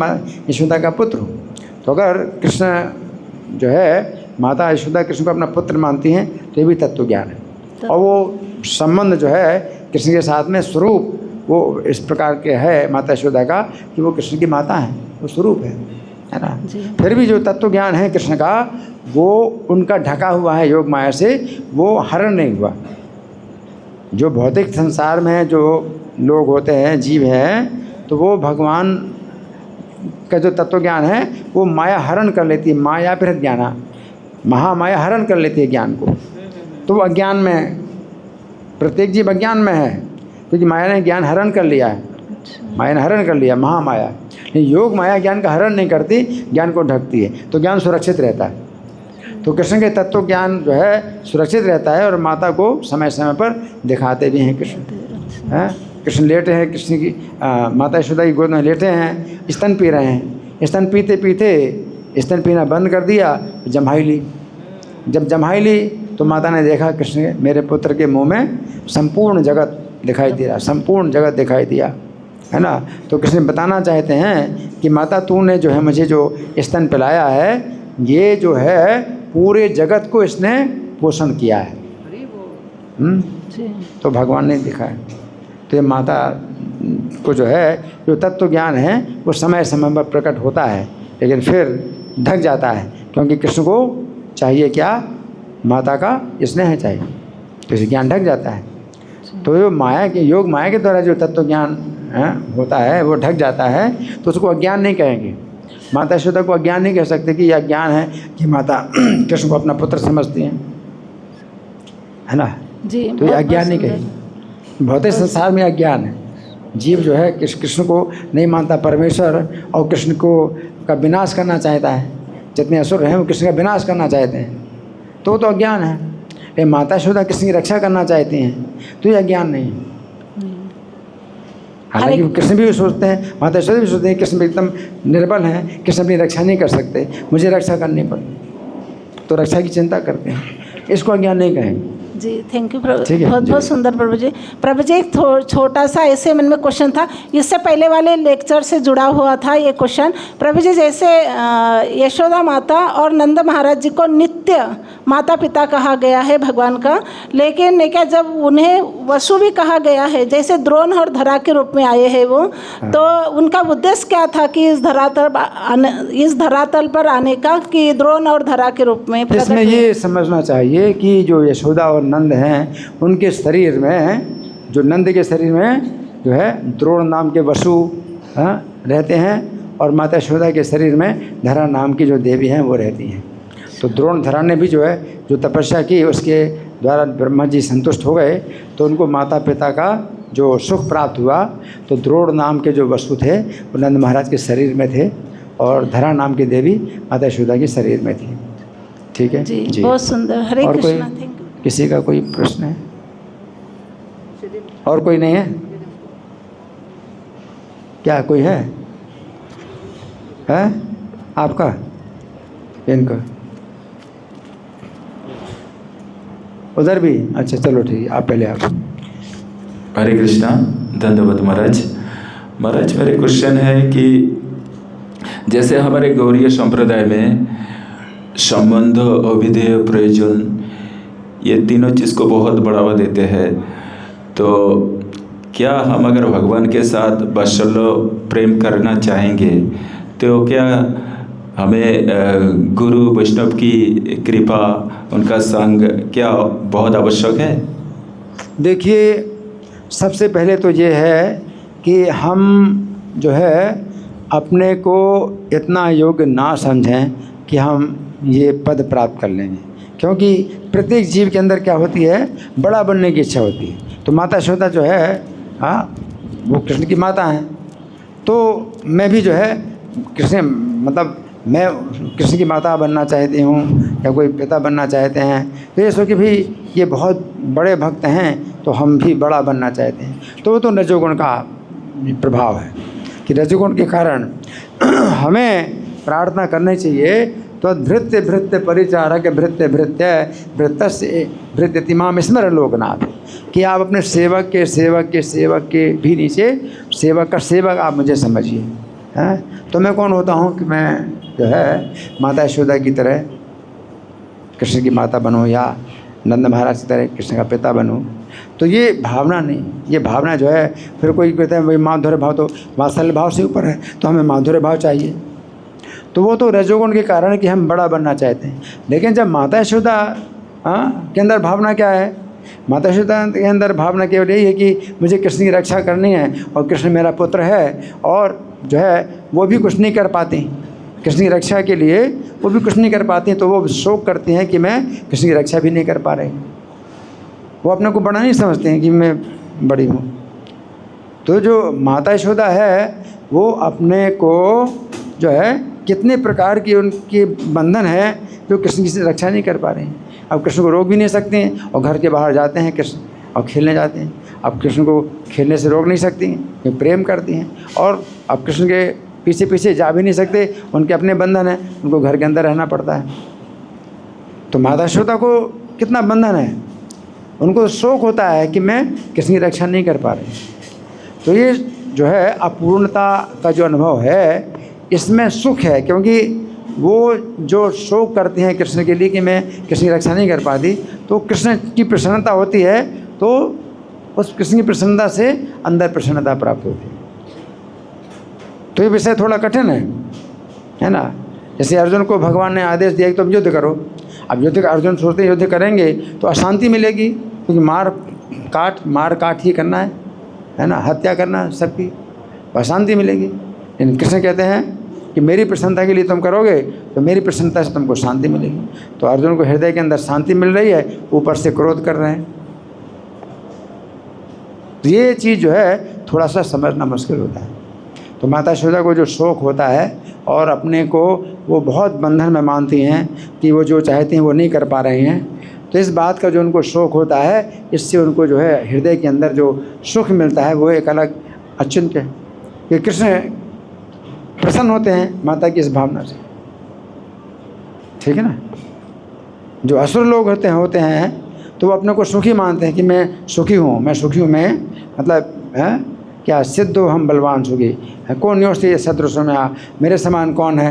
यशोदा का पुत्र हूँ। तो अगर कृष्ण जो है माता यशोदा कृष्ण को अपना पुत्र मानती हैं तो ये भी तत्व ज्ञान है। और वो संबंध जो है कृष्ण के साथ में स्वरूप वो इस प्रकार के है माता यशोदा का कि वो कृष्ण की माता है, वो स्वरूप है ना। फिर भी जो तत्व ज्ञान है कृष्ण का वो उनका ढका हुआ है योग माया से, वो हरण नहीं हुआ। जो भौतिक संसार में जो लोग होते हैं, जीव हैं, तो वो भगवान का जो तत्व ज्ञान है वो माया हरण कर लेती है। माया फिर ज्ञाना, महामाया हरण कर लेती है ज्ञान को। तो वो अज्ञान में, प्रत्येक जीव अज्ञान में है क्योंकि माया ने ज्ञान हरण कर लिया है। माया ने हरण कर लिया, महामाया। लेकिन योग माया ज्ञान का हरण नहीं करती, ज्ञान को ढकती है, तो ज्ञान सुरक्षित रहता है। तो कृष्ण के तत्व ज्ञान जो है सुरक्षित रहता है और माता को समय समय पर दिखाते भी हैं कृष्ण। हैं कृष्ण लेटे हैं, कृष्ण की माता यशोदा की गोद में लेटे हैं, स्तन पी रहे हैं। स्तन पीते पीते स्तन पीना बंद कर दिया, जम्हाई ली। जब जम्हाई ली तो माता ने देखा कृष्ण मेरे पुत्र के मुँह में संपूर्ण जगत दिखाई दे रहा, संपूर्ण जगत दिखाई दिया, है ना। तो कृष्ण बताना चाहते हैं कि माता तूने जो है मुझे जो स्तन पिलाया है, ये जो है पूरे जगत को इसने पोषण किया है। तो भगवान ने दिखाया। तो ये माता को जो है जो तत्व ज्ञान है वो समय समय पर प्रकट होता है, लेकिन फिर ढक जाता है, क्योंकि कृष्ण को चाहिए क्या, माता का स्नेह चाहिए, तो इसे ज्ञान ढक जाता है। तो ये माया के योग माया के द्वारा जो तत्व ज्ञान होता है वो ढक जाता है, तो उसको अज्ञान नहीं कहेंगे। माता यशोदा को अज्ञान नहीं कह सकते कि यह अज्ञान है कि माता कृष्ण को अपना पुत्र समझती हैं, है ना जी। तो ये अज्ञान नहीं कहेंगे। भौतिक संसार में अज्ञान है। जीव जो है कृष्ण को नहीं मानता, परमेश्वर और कृष्ण को का विनाश करना चाहता है। जितने असुर हैं वो कृष्ण का विनाश करना चाहते हैं, तो अज्ञान है। ये माता यशोदा कृष्ण की रक्षा करना चाहती हैं, तो यह ज्ञान नहीं है। हालांकि कृष्ण भी सोचते हैं, माता यशोदा भी सोचते हैं कृष्ण भी एकदम निर्बल हैं, कृष्ण अपनी रक्षा नहीं कर सकते, मुझे रक्षा करनी पड़ती, तो रक्षा की चिंता करते हैं। इसको अज्ञान नहीं कहेंगे। जी थैंक यू प्रभु, ठीक है, बहुत बहुत सुंदर प्रभु जी। प्रभु जी एक छोटा सा ऐसे मन में क्वेश्चन था, इससे पहले वाले लेक्चर से जुड़ा हुआ था ये क्वेश्चन। प्रभु जी जैसे यशोदा माता और नंद महाराज जी को नित्य माता पिता कहा गया है भगवान का, लेकिन क्या जब उन्हें वसु भी कहा गया है, जैसे द्रोण और धरा के रूप में आए हैं वो, तो उनका उद्देश्य क्या था कि इस धरातल पर आने का, कि द्रोण और धरा के रूप में? इसमें ये समझना चाहिए कि जो यशोदा और नंद हैं, उनके शरीर में, जो नंद के शरीर में जो है द्रोण नाम के वसु रहते हैं, और माता यशोदा के शरीर में धरा नाम की जो देवी हैं वो रहती हैं। तो द्रोण धरा ने भी जो है जो तपस्या की, उसके द्वारा ब्रह्मा जी संतुष्ट हो गए, तो उनको माता पिता का जो सुख प्राप्त हुआ। तो द्रोण नाम के जो वसु थे वो नंद महाराज के शरीर में थे, और धरा नाम की देवी माता यशोदा के शरीर में थी। ठीक है जी, बहुत सुंदर। हरे और कृष्णा। कोई किसी का कोई प्रश्न है? और कोई नहीं है क्या? कोई है आपका? इनका उधर भी? अच्छा चलो ठीक है, आप पहले आप। हरे कृष्णा, धन्यवाद महाराज। महाराज मेरे क्वेश्चन है कि जैसे हमारे गौड़ीय संप्रदाय में संबंध, अभिधेय, प्रयोजन, ये तीनों चीज़ को बहुत बढ़ावा देते हैं, तो क्या हम अगर भगवान के साथ वात्सल्य प्रेम करना चाहेंगे तो क्या हमें गुरु वैष्णव की कृपा, उनका संग क्या बहुत आवश्यक है? देखिए, सबसे पहले तो ये है कि हम जो है अपने को इतना योग्य ना समझें कि हम ये पद प्राप्त कर लेंगे, क्योंकि प्रत्येक जीव के अंदर क्या होती है, बड़ा बनने की इच्छा होती है। तो माता यशोदा जो है वो कृष्ण की माता हैं, तो मैं भी जो है कृष्ण, मतलब मैं कृष्ण की माता बनना चाहती हूँ, या कोई पिता बनना चाहते हैं, तो ये सोच कि भी ये बहुत बड़े भक्त हैं तो हम भी बड़ा बनना चाहते हैं। तो वो तो रजोगुण का प्रभाव है कि रजोगुण के कारण हमें प्रार्थना करनी चाहिए। तो भृत्य भृत्य परिचारक भृत्य भृत्य भृत्य भृत्यतिमाम स्मर लोकनाथ, कि आप अपने सेवक के सेवक के सेवक के भी नीचे सेवक का सेवक आप मुझे समझिए। हैं तो मैं कौन होता हूँ कि मैं जो है माता यशोदा की तरह कृष्ण की माता बनूँ, या नंद महाराज की तरह कृष्ण का पिता बनूँ? तो ये भावना नहीं, ये भावना जो है, फिर कोई कहता है भाई माधुर्य भाव तो वात्सल्य भाव से ऊपर है, तो हमें माधुर्य भाव चाहिए। तो वो तो रजोगुण के कारण कि हम बड़ा बनना चाहते हैं। लेकिन जब माता यशोदा के अंदर भावना क्या है, माता यशोदा के अंदर भावना केवल यही है कि मुझे कृष्ण की रक्षा करनी है, और कृष्ण मेरा पुत्र है, और जो है वो भी कुछ नहीं कर पाती कृष्ण की रक्षा के लिए, वो भी कुछ नहीं कर पाती, तो वो शोक करती हैं कि मैं कृष्ण की रक्षा भी नहीं कर पा रही। वो अपने को बड़ा नहीं समझते हैं कि मैं बड़ी हूँ। तो जो माता यशोदा है वो अपने को जो है कितने प्रकार की उनके बंधन है जो कृष्ण की रक्षा नहीं कर पा रहे हैं। अब कृष्ण को रोक भी नहीं सकते हैं, और घर के बाहर जाते हैं कृष्ण और खेलने जाते हैं। अब कृष्ण को खेलने से रोक नहीं सकती हैं, वे प्रेम करती हैं, और अब कृष्ण के पीछे पीछे जा भी नहीं सकते, उनके अपने बंधन हैं, उनको घर के अंदर रहना पड़ता है। तो माता यशोदा को कितना बंधन है, उनको शौक होता है कि मैं कृष्ण की रक्षा नहीं कर पा रही। तो ये जो है अपूर्णता का जो अनुभव है, इसमें सुख है, क्योंकि वो जो शोक करते हैं कृष्ण के लिए कि मैं कृष्ण की रक्षा नहीं कर पाती, तो कृष्ण की प्रसन्नता होती है, तो उस कृष्ण की प्रसन्नता से अंदर प्रसन्नता प्राप्त होती है। तो ये विषय थोड़ा कठिन है ना। जैसे अर्जुन को भगवान ने आदेश दिया कि तुम युद्ध करो। अब युद्ध अर्जुन सोचते युद्ध करेंगे तो अशांति मिलेगी, क्योंकि मार काट ही करना है ना, हत्या करना सबकी, अशांति मिलेगी। लेकिन कृष्ण कहते हैं कि मेरी प्रसन्नता के लिए तुम करोगे तो मेरी प्रसन्नता से तुमको शांति मिलेगी। तो अर्जुन को हृदय के अंदर शांति मिल रही है, ऊपर से क्रोध कर रहे हैं। तो ये चीज़ जो है थोड़ा सा समझना मुश्किल होता है। तो माता यशोदा को जो शौक होता है और अपने को वो बहुत बंधन में मानती हैं कि वो जो चाहती हैं वो नहीं कर पा रही हैं, तो इस बात का जो उनको शौक़ होता है, इससे उनको जो है हृदय के अंदर जो सुख मिलता है वो एक अलग अचिंत्य है कि कृष्ण प्रसन्न होते हैं माता की इस भावना से। ठीक है ना। जो असुर लोग होते हैं तो वो अपने को सुखी मानते हैं कि मैं सुखी हूँ, मैं सुखी हूँ, मैं मतलब है क्या सिद्धो हम बलवान सुखी है, कौन योषि सदृशो में मेरे समान कौन है,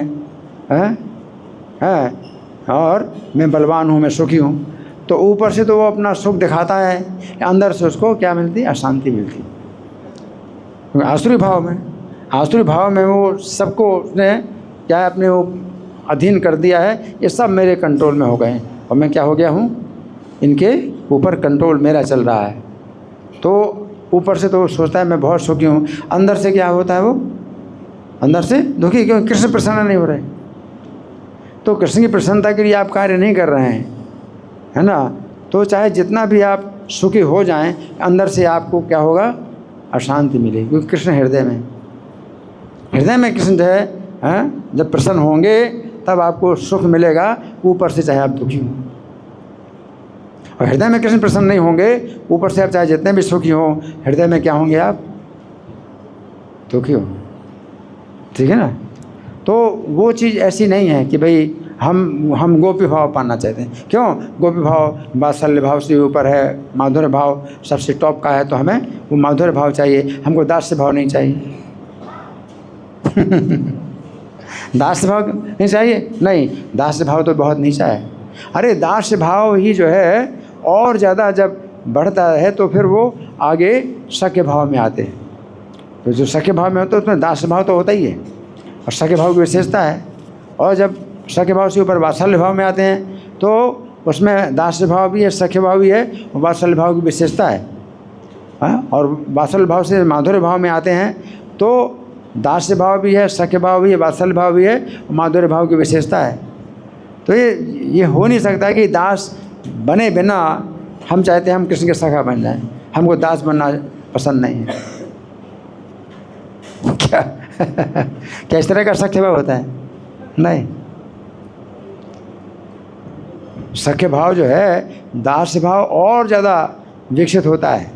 और मैं बलवान हूँ, मैं सुखी हूँ। तो ऊपर से तो वो अपना सुख दिखाता है, अंदर से उसको क्या मिलती, अशांति मिलती। आसुरी भाव में वो सबको उसने क्या अपने वो अधीन कर दिया है, ये सब मेरे कंट्रोल में हो गए और मैं क्या हो गया हूँ, इनके ऊपर कंट्रोल मेरा चल रहा है। तो ऊपर से तो सोचता है मैं बहुत सुखी हूँ, अंदर से क्या होता है, वो अंदर से दुखी, क्योंकि कृष्ण प्रसन्न नहीं हो रहे। तो कृष्ण की प्रसन्नता के लिए आप कार्य नहीं कर रहे हैं, है ना। तो चाहे जितना भी आप सुखी हो जाएं, अंदर से आपको क्या होगा, अशांति मिलेगी, क्योंकि कृष्ण हृदय में कृष्ण जो है जब प्रसन्न होंगे तब आपको सुख मिलेगा, ऊपर से चाहे आप दुखी हो। और हृदय में कृष्ण प्रसन्न नहीं होंगे, ऊपर से आप चाहे जितने भी सुखी हो, हृदय में क्या होंगे, आप दुखी हो। ठीक है ना। तो वो चीज़ ऐसी नहीं है कि भाई हम गोपी भाव पाना चाहते हैं। क्यों, गोपी भाव वात्सल्य भाव से ऊपर है, माधुर्य भाव सबसे टॉप का है, तो हमें वो माधुर्य भाव चाहिए, हमको दास्य भाव नहीं चाहिए। दास्य भाव नहीं चाहिए, नहीं, दास्य भाव तो बहुत नीचा है। अरे दास्य भाव ही जो है और ज़्यादा जब बढ़ता है तो फिर वो आगे सख्य भाव में आते हैं। तो जो सख्य भाव में होता है उसमें दास्य भाव तो होता ही है, और सख्य भाव की विशेषता है। और जब सख्य भाव से ऊपर वात्सल्य भाव में आते हैं तो उसमें दास्य भाव भी है, सख्य भाव भी है, और वात्सल्य भाव की विशेषता है। और वात्सल्य भाव से माधुर्य भाव में आते हैं तो दास्य भाव भी है, सख्य भाव भी है, वात्सल्य भाव भी है, और माधुर्य भाव की विशेषता है। तो ये हो नहीं सकता कि दास बने बिना हम चाहते हैं हम कृष्ण के सखा बन जाएं, हमको दास बनना पसंद नहीं है। क्या इस तरह का सख्य भाव होता है? नहीं। सख्य भाव जो है, दास्य भाव और ज़्यादा विकसित होता है,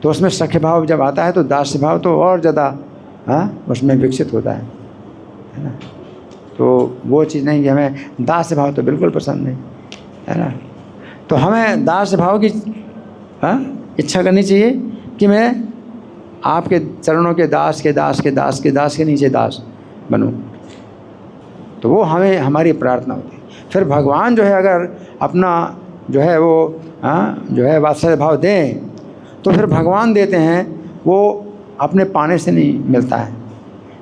तो उसमें सख्य भाव जब आता है तो दास्य भाव तो और ज़्यादा उसमें विकसित होता है ना। तो वो चीज़ नहीं कि हमें दास्य भाव तो बिल्कुल पसंद नहीं, है ना। तो हमें दास्य भाव की इच्छा करनी चाहिए कि मैं आपके चरणों के दास के दास के दास के दास के नीचे दास बनूं। तो वो हमें हमारी प्रार्थना होती है। फिर भगवान जो है अगर अपना जो है वो जो है वात्सल्य भाव दें तो फिर भगवान देते हैं, वो अपने पाने से नहीं मिलता है।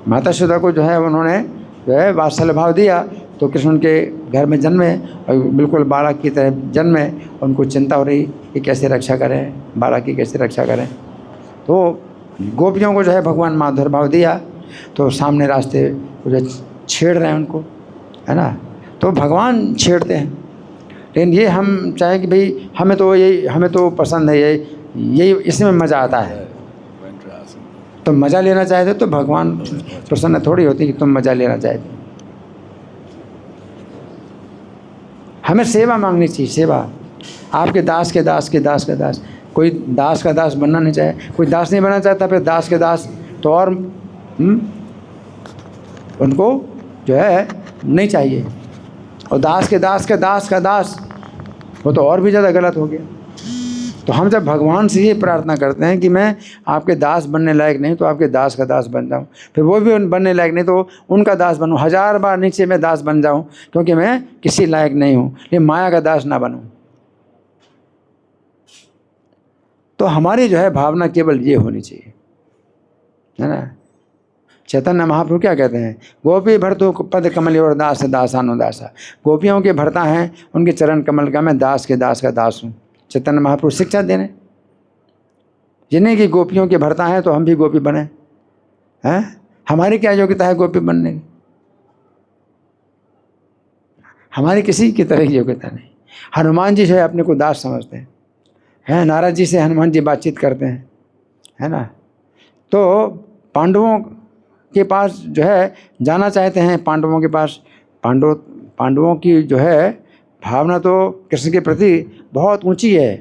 माता यशोदा को जो है उन्होंने जो है वात्सल्य भाव दिया तो कृष्ण उनके घर में जन्मे और बिल्कुल बालक की तरह जन्मे। उनको चिंता हो रही कि कैसे रक्षा करें, बालक की कैसे रक्षा करें। तो गोपियों को जो है भगवान माधुर्य भाव दिया, तो सामने रास्ते जो छेड़ रहे हैं उनको, है ना। तो भगवान छेड़ते हैं। लेकिन ये हम चाहें कि भाई हमें तो पसंद है, यही इसमें मज़ा आता है। तो मज़ा लेना चाहते तो भगवान प्रसन्न थोड़ी होती कि तुम मज़ा लेना चाहते। हमें सेवा मांगनी चाहिए, सेवा। आपके दास के दास के दास के दास, कोई दास का दास बनना नहीं चाहे, कोई दास नहीं बनना चाहता, फिर दास के दास तो और उनको जो है नहीं चाहिए। और दास के दास के दास का दास, वो तो और भी ज़्यादा गलत हो गया। तो हम जब भगवान से ये प्रार्थना करते हैं कि मैं आपके दास बनने लायक नहीं तो आपके दास का दास बन जाऊं, फिर वो भी बनने लायक नहीं तो उनका दास बनूं, 1000 बार नीचे मैं दास बन जाऊं, क्योंकि मैं किसी लायक नहीं हूं, लेकिन माया का दास ना बनूं। तो हमारी जो है भावना केवल ये होनी चाहिए, है ना। चैतन्य महाप्रभु क्या कहते हैं, गोपी भरतु पद कमल और दास दासानो दासा। गोपियों के भरता हैं, उनके चरण कमल का मैं दास के दास का दास हूँ। चैतन्य महाप्रभु शिक्षा दे रहे, जिन्हें की गोपियों के भरता हैं तो हम भी गोपी बने हैं। हमारी क्या योग्यता है गोपी बनने की? हमारी किसी की तरह की योग्यता नहीं। हनुमान जी जो है अपने को दास समझते हैं, नारद जी से हनुमान जी बातचीत करते हैं, है ना। तो पांडवों के पास जो है जाना चाहते हैं, पांडवों के पास पांडवों की जो है भावना तो कृष्ण के प्रति बहुत ऊंची है।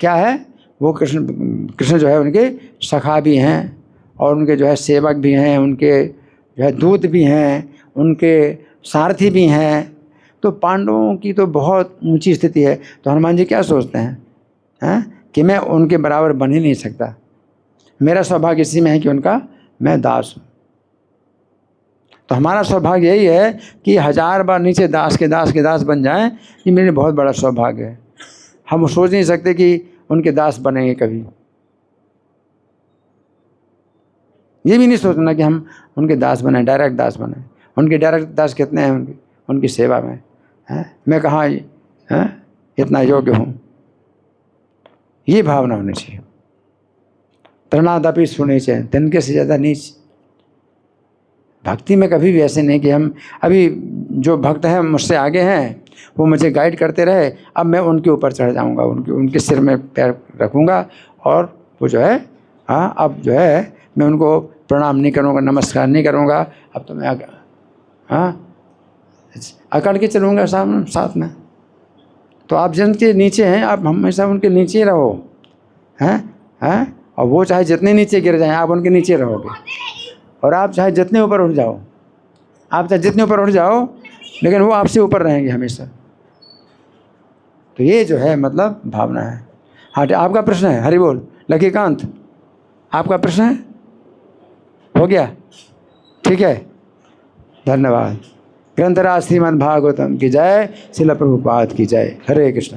क्या है वो? कृष्ण जो है उनके सखा भी हैं और उनके जो है सेवक भी हैं, उनके जो है दूत भी हैं, उनके सारथी भी हैं। तो पांडवों की तो बहुत ऊंची स्थिति है। तो हनुमान जी क्या सोचते हैं कि मैं उनके बराबर बन ही नहीं सकता, मेरा सौभाग्य इसी में है कि उनका मैं दास हूँ। तो हमारा सौभाग्य यही है कि 1000 बार नीचे दास के दास के दास बन जाएं, ये मेरे बहुत बड़ा सौभाग्य है। हम सोच नहीं सकते कि उनके दास बनेंगे कभी। ये भी नहीं सोचना कि हम उनके दास बने, डायरेक्ट दास बने। उनके डायरेक्ट दास कितने हैं उनकी सेवा में, मैं कहाँ इतना योग्य हूँ। ये भावना होनी चाहिए। तृणादपि सुनीचे, तिनके से ज़्यादा नीच। भक्ति में कभी भी ऐसे नहीं कि हम अभी जो भक्त हैं मुझसे आगे हैं, वो मुझे गाइड करते रहे, अब मैं उनके ऊपर चढ़ जाऊंगा, उनके सिर में पैर रखूंगा और वो जो है अब जो है मैं उनको प्रणाम नहीं करूंगा, नमस्कार नहीं करूंगा। अब तो मैं अकड़ के चलूँगा साथ में। तो आप जिनके नीचे हैं आप हमेशा उनके नीचे ही रहो, और वो चाहे जितने नीचे गिर जाएं आप उनके नीचे रहोगे। और आप चाहे जितने ऊपर उठ जाओ, लेकिन वो आपसे ऊपर रहेंगे हमेशा। तो ये जो है मतलब भावना है। हाँ, आपका प्रश्न है? हरि बोल। लकीकांत, आपका प्रश्न है? हो गया? ठीक है, धन्यवाद। ग्रंथराज श्रीमद् भागवतम की जय, श्रील प्रभुपाद की जय। हरे कृष्ण।